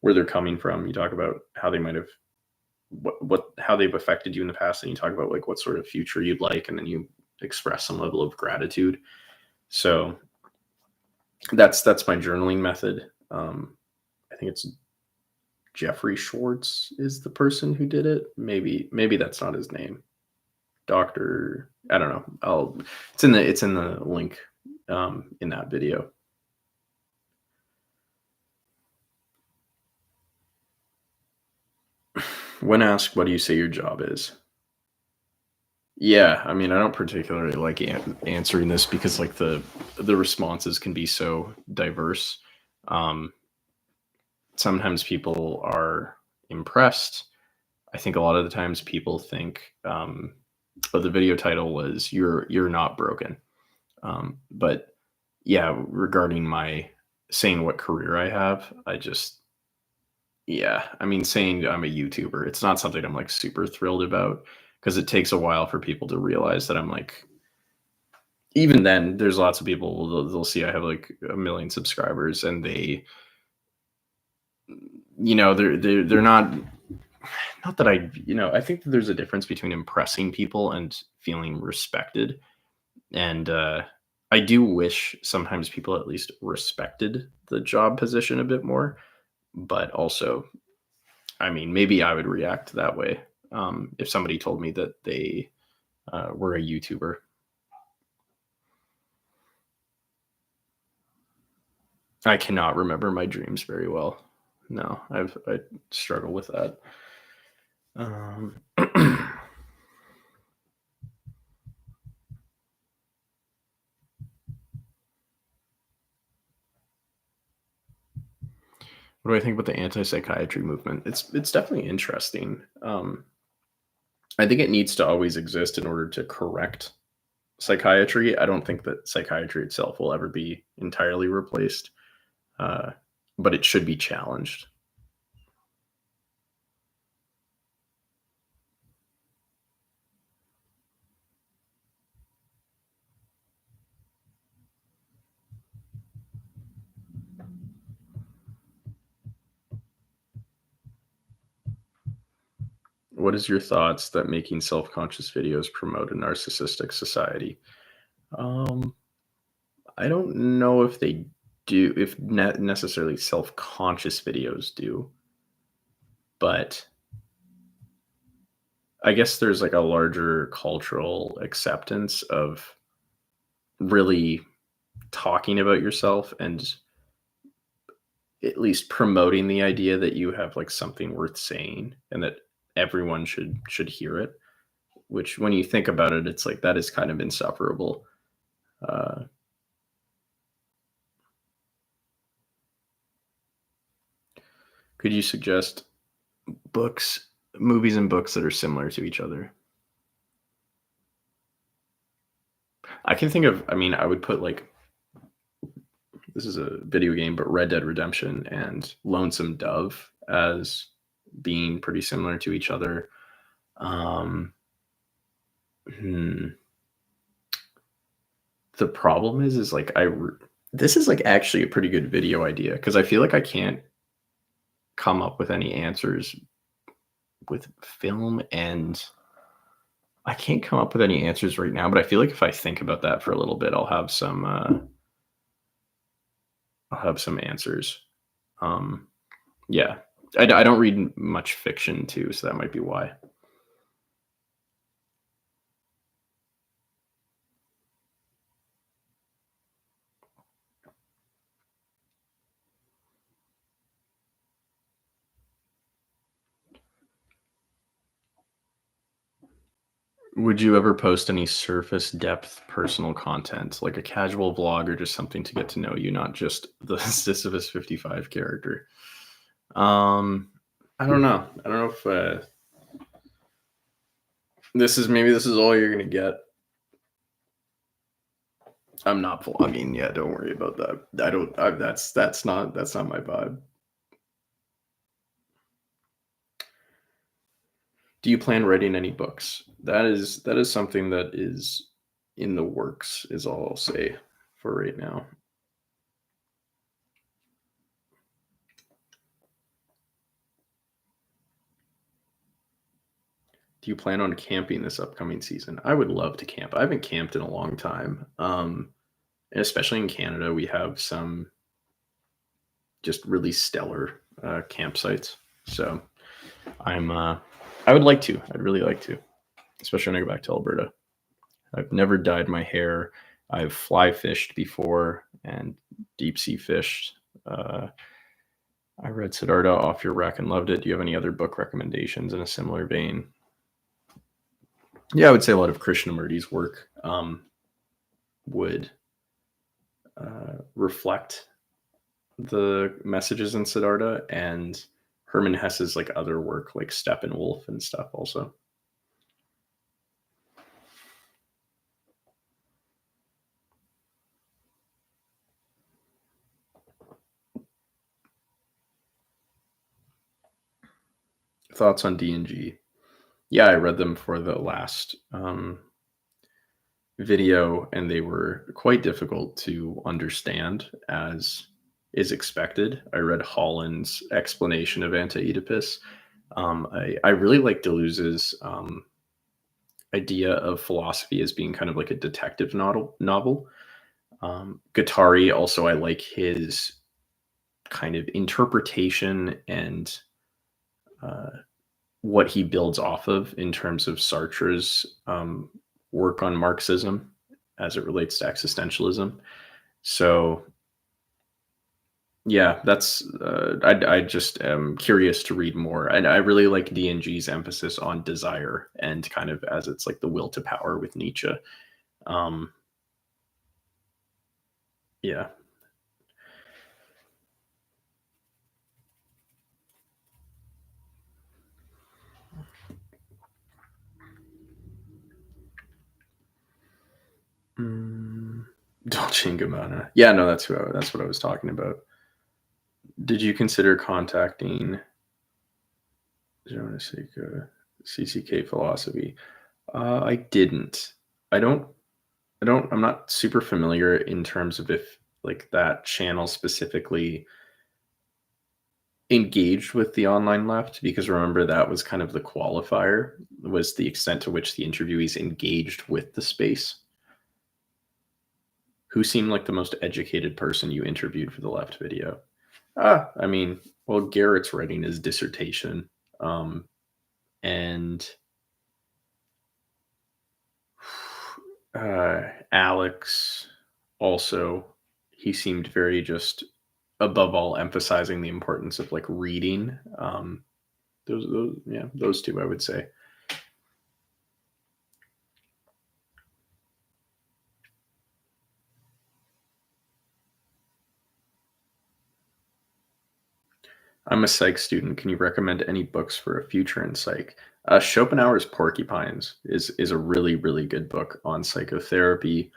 where they're coming from. You talk about how they might have what how they've affected you in the past, and you talk about like what sort of future you'd like, and then you express some level of gratitude. So that's my journaling method. I think it's Jeffrey Schwartz is the person who did it. Maybe that's not his name. Doctor, I don't know. It's in the link in that video. When asked, what do you say your job is? Yeah, I mean, I don't particularly like answering this because like the responses can be so diverse. Um, Sometimes people are impressed. I think a lot of the times people think, but the video title was "You're Not Broken." But yeah, regarding my saying what career I have, I just yeah, I mean, saying I'm a YouTuber, it's not something I'm like super thrilled about because it takes a while for people to realize that I'm like. Even then, there's lots of people they'll see I have like a million subscribers, and they're not that I think that there's a difference between impressing people and feeling respected. And I do wish sometimes people at least respected the job position a bit more. But also, I mean, maybe I would react that way if somebody told me that they were a YouTuber. I cannot remember my dreams very well. No, I struggle with that. What do I think about the anti-psychiatry movement? It's definitely interesting. I think it needs to always exist in order to correct psychiatry. I don't think that psychiatry itself will ever be entirely replaced, uh, but it should be challenged. What is your thoughts that making self-conscious videos promote a narcissistic society? Um, I don't know if they do, if necessarily self-conscious videos do, but I guess there's like a larger cultural acceptance of really talking about yourself and at least promoting the idea that you have like something worth saying and that everyone should hear it, which when you think about it, it's like that is kind of insufferable. uh, could you suggest books, movies and books that are similar to each other? I can think of, I mean, I would put like, this is a video game, but Red Dead Redemption and Lonesome Dove as being pretty similar to each other. um hmm, the problem is like this is like actually a pretty good video idea because I feel like I can't come up with any answers with film and I can't come up with any answers right now, but I feel like if I think about that for a little bit, I'll have some answers. Um, yeah, I don't read much fiction too, so that might be why. Would you ever post any surface depth personal content, like a casual vlog or just something to get to know you, not just the Sisyphus 55 character? Um, I don't know. I don't know if this is all you're gonna get. I'm not vlogging. Yeah, don't worry about that. I don't. That's not my vibe. Do you plan writing any books? That is something that is in the works. Is all I'll say for right now. Do you plan on camping this upcoming season? I would love to camp. I haven't camped in a long time. And especially in Canada, we have some just really stellar campsites. So I'm I would like to. I'd really like to, especially when I go back to Alberta. I've never dyed my hair. I've fly fished before and deep sea fished. I read Siddhartha off your rack and loved it. Do you have any other book recommendations in a similar vein? Yeah, I would say a lot of Krishnamurti's work would reflect the messages in Siddhartha, and Hermann Hesse's like other work, like Steppenwolf and stuff. Also, thoughts on D&G? Yeah, I read them for the last video, and they were quite difficult to understand, as is expected. I read Holland's explanation of Anti-Oedipus. I really like Deleuze's idea of philosophy as being kind of like a detective novel. Guattari also, I like his kind of interpretation and uh, what he builds off of in terms of Sartre's work on Marxism as it relates to existentialism. So yeah, that's I just am curious to read more, and I really like DNG's emphasis on desire and kind of as it's like the will to power with Nietzsche. Um, yeah. Mm, Dolce and Gabbana. Yeah, no, that's what I was talking about. Did you consider contacting Jonasika CCK Philosophy? I didn't. I don't. I'm not super familiar in terms of if like that channel specifically engaged with the online left, because remember that was kind of the qualifier, was the extent to which the interviewees engaged with the space. Who seemed like the most educated person you interviewed for the left video? I mean, well, Garrett's writing his dissertation, and Alex also, he seemed very just above all emphasizing the importance of like reading. Those two I would say. I'm a psych student. Can you recommend any books for a future in psych? Schopenhauer's Porcupines is a really good book on psychotherapy.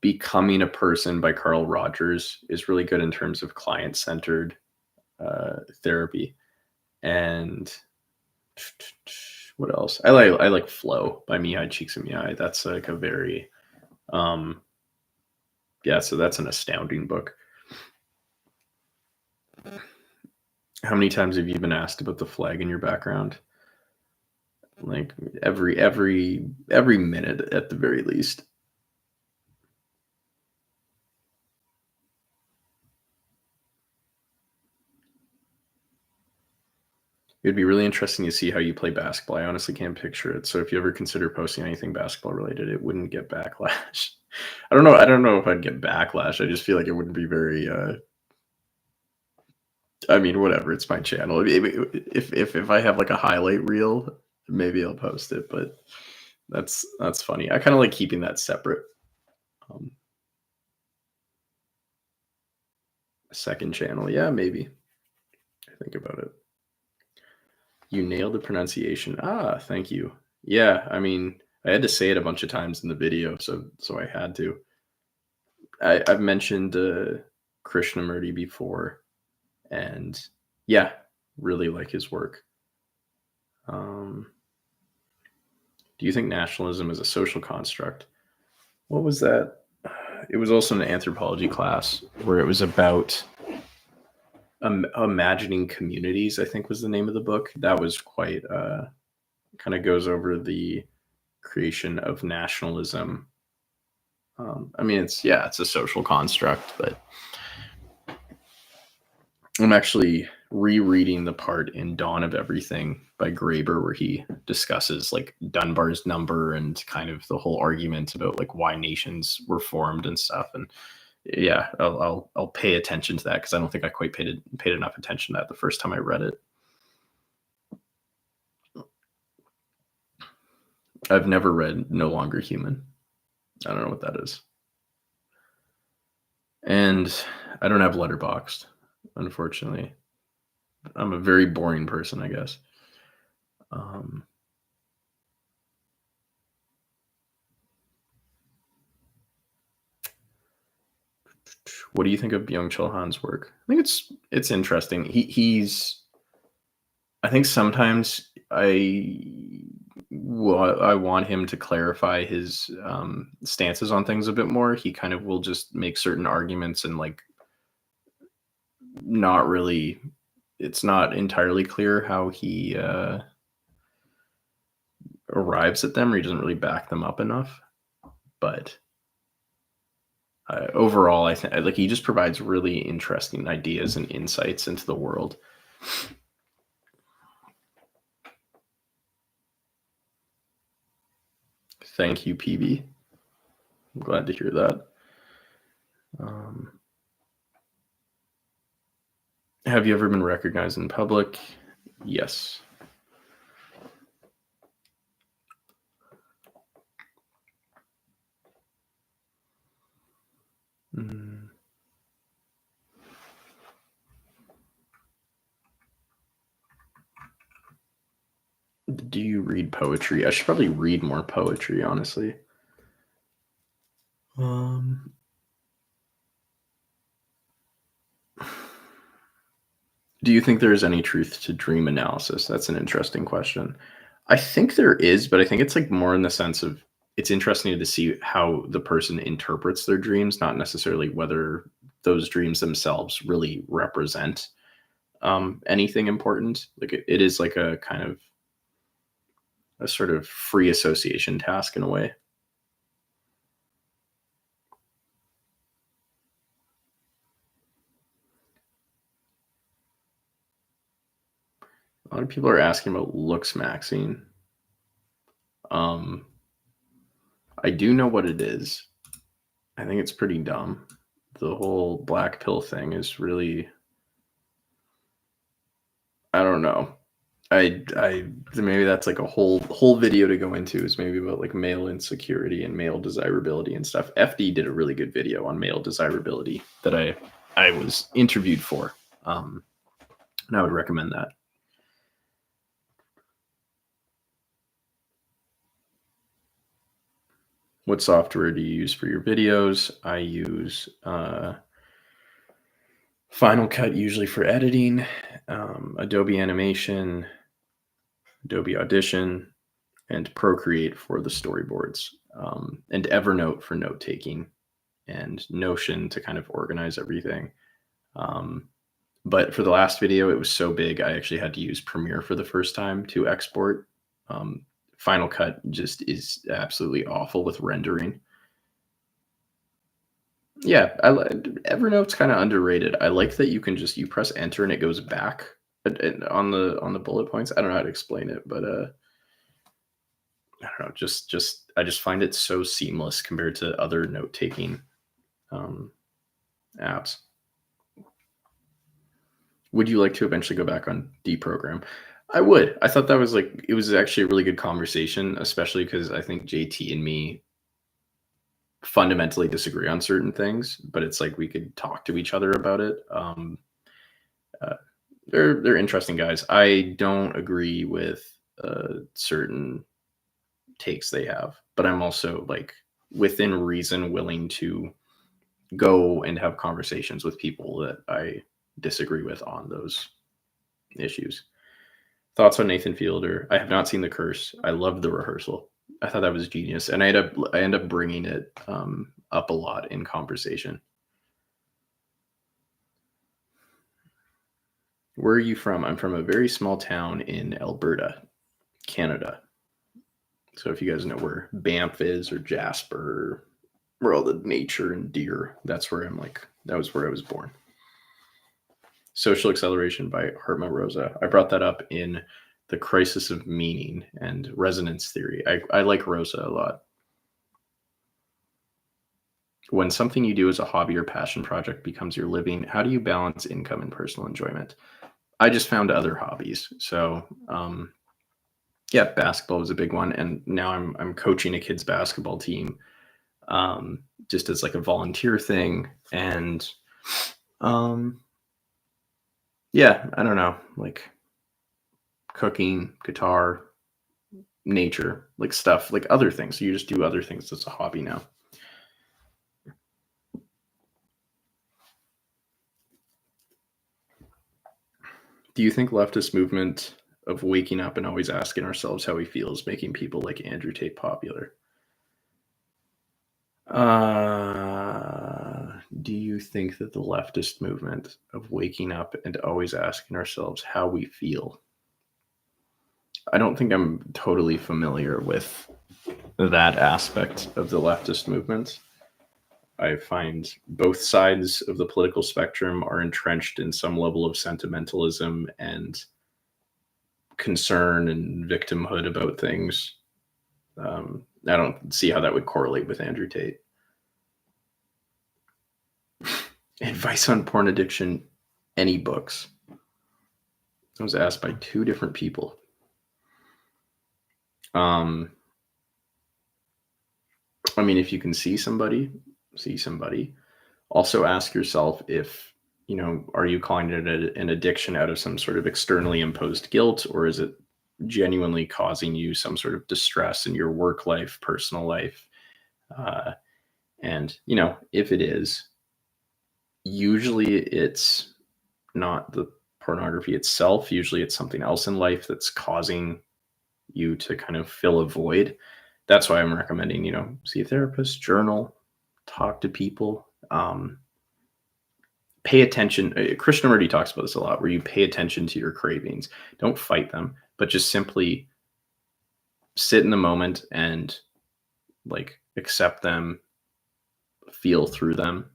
Becoming a Person by Carl Rogers is really good in terms of client centered therapy. And what else? I like Flow by Mihai Csikszentmihalyi. That's like a very um yeah, so that's an astounding book. How many times have you been asked about the flag in your background? like every minute at the very least. It'd be really interesting to see how you play basketball. I honestly can't picture it. So if you ever consider posting anything basketball related, it wouldn't get backlash. I don't know if I'd get backlash. I just feel like it wouldn't be very I mean, whatever, it's my channel. If I have like a highlight reel, maybe I'll post it, but that's funny. I kind of like keeping that separate. Um, a second channel. Yeah, maybe. I think about it. You nailed the pronunciation. Ah, thank you. Yeah, I mean, I had to say it a bunch of times in the video, so I had to. I've mentioned Krishnamurti before, and yeah, really like his work. Um, do you think nationalism is a social construct? What was that? It was also an anthropology class where it was about imagining communities. I think was the name of the book. That was quite kind of goes over the creation of nationalism. I mean, it's a social construct, but I'm actually rereading the part in Dawn of Everything by Graeber where he discusses like Dunbar's number and kind of the whole argument about like why nations were formed and stuff. And yeah, I'll pay attention to that because I don't think I quite paid enough attention to that the first time I read it. I've never read No Longer Human. I don't know what that is. And I don't have Letterboxd, unfortunately. I'm a very boring person, I guess. Um, what do you think of Byung-Chul Han's work? I think it's interesting. He's I think sometimes I want him to clarify his stances on things a bit more. He kind of will just make certain arguments and like not really. It's not entirely clear how he arrives at them, or he doesn't really back them up enough. But overall, I think like he just provides really interesting ideas and insights into the world. Thank you, PB. I'm glad to hear that. Have you ever been recognized in public? Yes. Mm. Do you read poetry? I should probably read more poetry, honestly. Do you think there is any truth to dream analysis? That's an interesting question. I think there is, but I think it's like more in the sense of it's interesting to see how the person interprets their dreams, not necessarily whether those dreams themselves really represent anything important. Like it is like a kind of a sort of free association task in a way. A lot of people are asking about looks maxing. Um, I do know what it is. I think it's pretty dumb. The whole black pill thing is really, I don't know. I maybe that's like a whole video to go into is maybe about like male insecurity and male desirability and stuff. FD did a really good video on male desirability that I was interviewed for, and I would recommend that. What software do you use for your videos? I use Final Cut usually for editing, Adobe Animation, Adobe Audition, and Procreate for the storyboards, and Evernote for note taking, and Notion to kind of organize everything. But for the last video, it was so big, I actually had to use Premiere for the first time to export. Final Cut just is absolutely awful with rendering. Yeah, Evernote's kind of underrated. I like that you press enter and it goes back on the bullet points. I don't know how to explain it, but I don't know. Just I just find it so seamless compared to other note taking um, apps. Would you like to eventually go back on deprogram? I would. I thought that was like it was actually a really good conversation, especially because I think JT and me fundamentally disagree on certain things, but it's like we could talk to each other about it. Uh, they're interesting guys. I don't agree with certain takes they have, but I'm also like within reason willing to go and have conversations with people that I disagree with on those issues. Thoughts on Nathan Fielder? I have not seen The Curse. I loved The Rehearsal. I thought that was genius, and I end up bringing it up a lot in conversation. Where are you from? I'm from a very small town in Alberta, Canada. So if you guys know where Banff is or Jasper, where all the nature and deer, that's where I'm like, that was where I was born. Social Acceleration by Hartmut Rosa. I brought that up in The Crisis of Meaning and Resonance Theory. I like Rosa a lot. When something you do as a hobby or passion project becomes your living, how do you balance income and personal enjoyment? I just found other hobbies. So, yeah, basketball was a big one, and now I'm coaching a kids basketball team, just as like a volunteer thing, and yeah, I don't know, like cooking, guitar, nature, like stuff, like other things. So you just do other things as a hobby now. Do you think leftist movement of waking up and always asking ourselves how we feel is making people like Andrew Tate popular? Do you think that the leftist movement of waking up and always asking ourselves how we feel? I don't think I'm totally familiar with that aspect of the leftist movement. I find both sides of the political spectrum are entrenched in some level of sentimentalism and concern and victimhood about things. I don't see how that would correlate with Andrew Tate. Advice on porn addiction, any books? I was asked by two different people. I mean, if you can see somebody, see somebody. Also ask yourself if, are you calling it an addiction out of some sort of externally imposed guilt, or is it genuinely causing you some sort of distress in your work life, personal life? And, if it is, usually it's not the pornography itself. Usually it's something else in life that's causing you to kind of fill a void. That's why I'm recommending, see a therapist, journal, talk to people, pay attention. Krishnamurti talks about this a lot, where you pay attention to your cravings. Don't fight them, but just simply sit in the moment and like accept them, feel through them.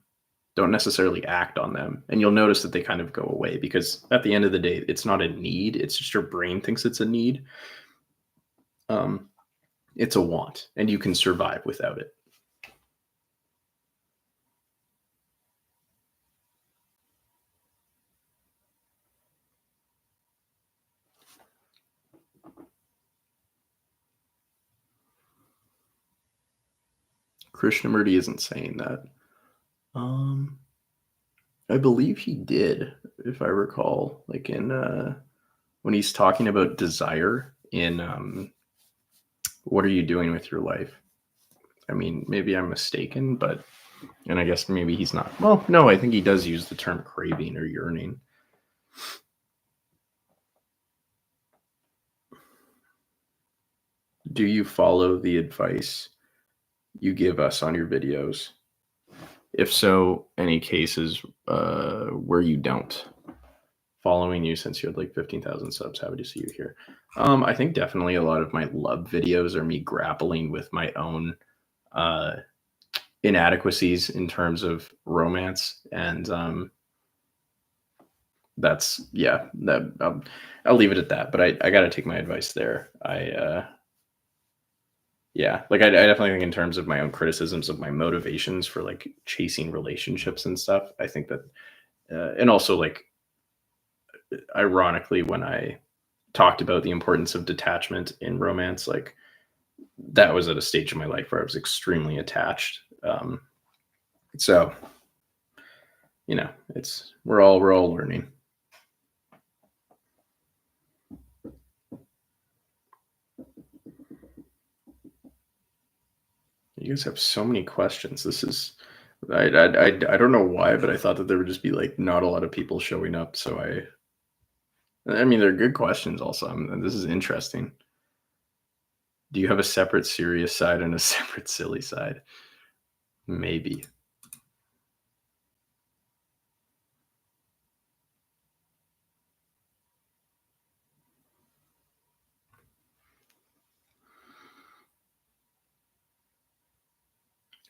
Don't necessarily act on them. And you'll notice that they kind of go away, because at the end of the day, it's not a need. It's just your brain thinks it's a need. It's a want, and you can survive without it. Krishnamurti isn't saying that. I believe he did, if I recall, like in when he's talking about desire in what are you doing with your life? I mean, maybe I'm mistaken, but and I guess maybe he's not. Well, no, I think he does use the term craving or yearning. Do you follow the advice you give us on your videos? If so, any cases where you don't following you since you had like 15,000 subs. Happy to see you here. I think definitely a lot of my love videos are me grappling with my own uh, inadequacies in terms of romance, and that's yeah. That I'll leave it at that. But I got to take my advice there. Yeah, like I definitely think in terms of my own criticisms of my motivations for like chasing relationships and stuff. I think that, and also like ironically, when I talked about the importance of detachment in romance, like that was at a stage in my life where I was extremely attached. So it's we're all learning. You guys have so many questions. This is I don't know why, but I thought that there would just be like not a lot of people showing up. So I mean they're good questions. Also, this is interesting. Do you have a separate serious side and a separate silly side? Maybe.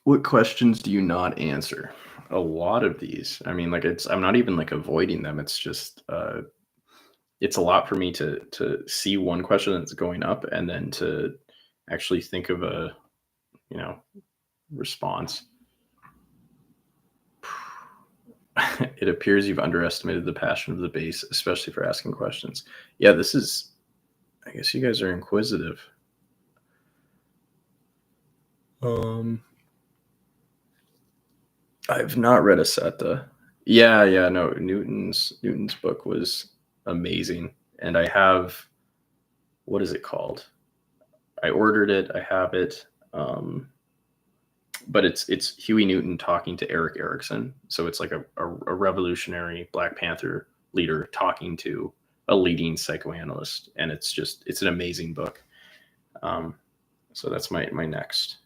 What questions do you not answer? A lot of these. I mean, like I'm not even like avoiding them. It's just it's a lot for me to see one question that's going up and then to actually think of a, you know, response. It appears you've underestimated the passion of the base, especially for asking questions. Yeah, this is I guess you guys are inquisitive. Um I've not read Asetta. Yeah, no. Newton's book was amazing, and I have what is it called? I ordered it. I have it, but it's Huey Newton talking to Eric Erickson. So it's like a revolutionary Black Panther leader talking to a leading psychoanalyst, and it's an amazing book. Um, so that's my next.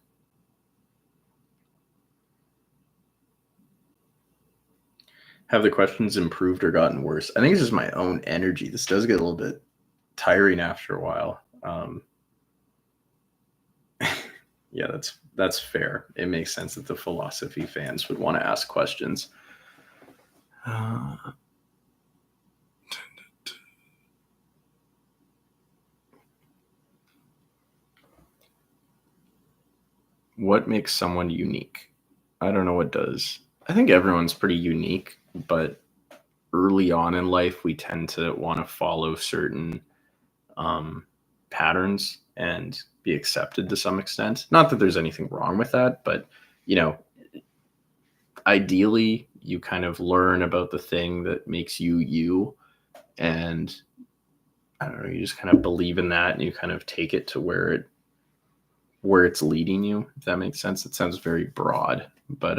Have the questions improved or gotten worse? I think it's just my own energy. This does get a little bit tiring after a while. Yeah, that's fair. It makes sense that the philosophy fans would want to ask questions. Uh, what makes someone unique? I don't know what does. I think everyone's pretty unique, but early on in life, we tend to want to follow certain um, patterns and be accepted to some extent. Not that there's anything wrong with that, but you know, ideally, you kind of learn about the thing that makes you you, and I don't know, you just kind of believe in that, and you kind of take it to where it's leading you. If that makes sense, it sounds very broad, but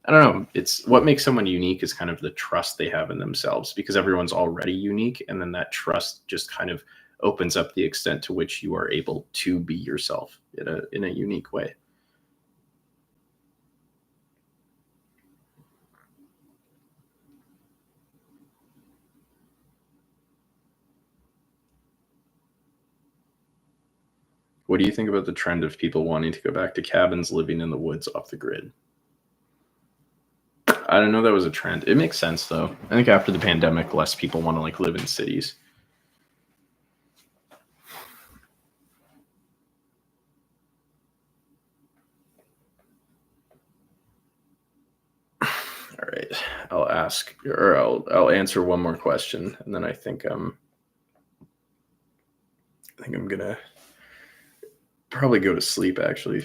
I don't know. It's what makes someone unique is kind of the trust they have in themselves because everyone's already unique. And then that trust just kind of opens up the extent to which you are able to be yourself in a unique way. What do you think about the trend of people wanting to go back to cabins living in the woods off the grid? I don't know that was a trend. It makes sense though. I think after the pandemic, less people want to like live in cities. All right, I'll ask or I'll answer one more question, and then I think I'm gonna probably go to sleep. Actually,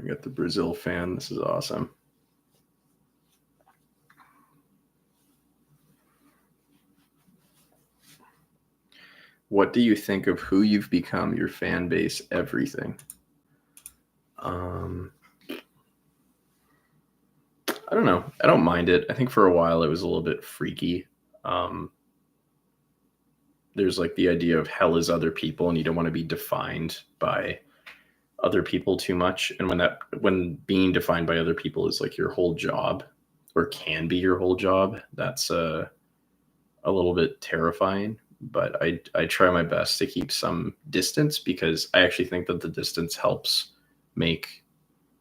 I got the Brazil fan. This is awesome. What do you think of who you've become, your fan base, everything? Um, I don't know. I don't mind it. I think for a while it was a little bit freaky. Um, there's like the idea of hell is other people, and you don't want to be defined by other people too much. And when being defined by other people is like your whole job, or can be your whole job, that's a little bit terrifying. But I try my best to keep some distance, because I actually think that the distance helps make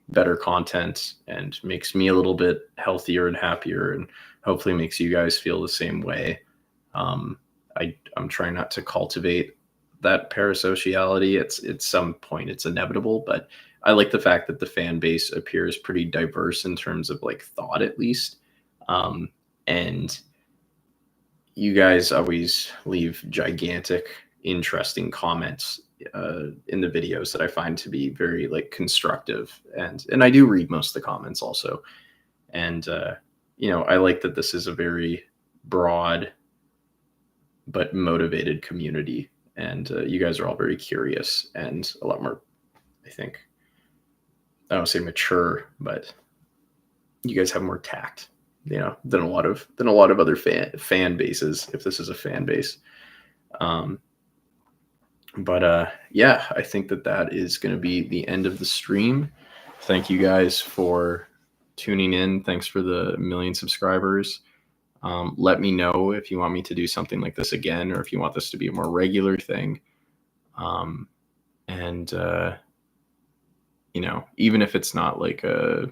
better content and makes me a little bit healthier and happier, and hopefully makes you guys feel the same way. um, I'm trying not to cultivate that parasociality. It's at some point it's inevitable, but I like the fact that the fan base appears pretty diverse in terms of like thought, at least. And you guys always leave gigantic, interesting comments in the videos that I find to be very like constructive, and I do read most of the comments also. And I like that this is a very broad but motivated community, and you guys are all very curious and a lot more, I think, I don't say mature, but you guys have more tact, than a lot of other fan bases, if this is a fan base. um but yeah, I think that is going to be the end of the stream. Thank you guys for tuning in. Thanks for the million subscribers. Let me know if you want me to do something like this again, or if you want this to be a more regular thing. And even if it's not like a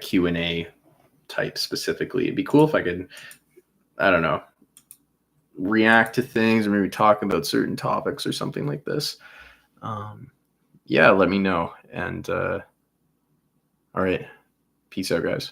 Q&A type specifically, it'd be cool if I could, I don't know, react to things, or maybe talk about certain topics or something like this. Yeah, let me know. And all right, peace out, guys.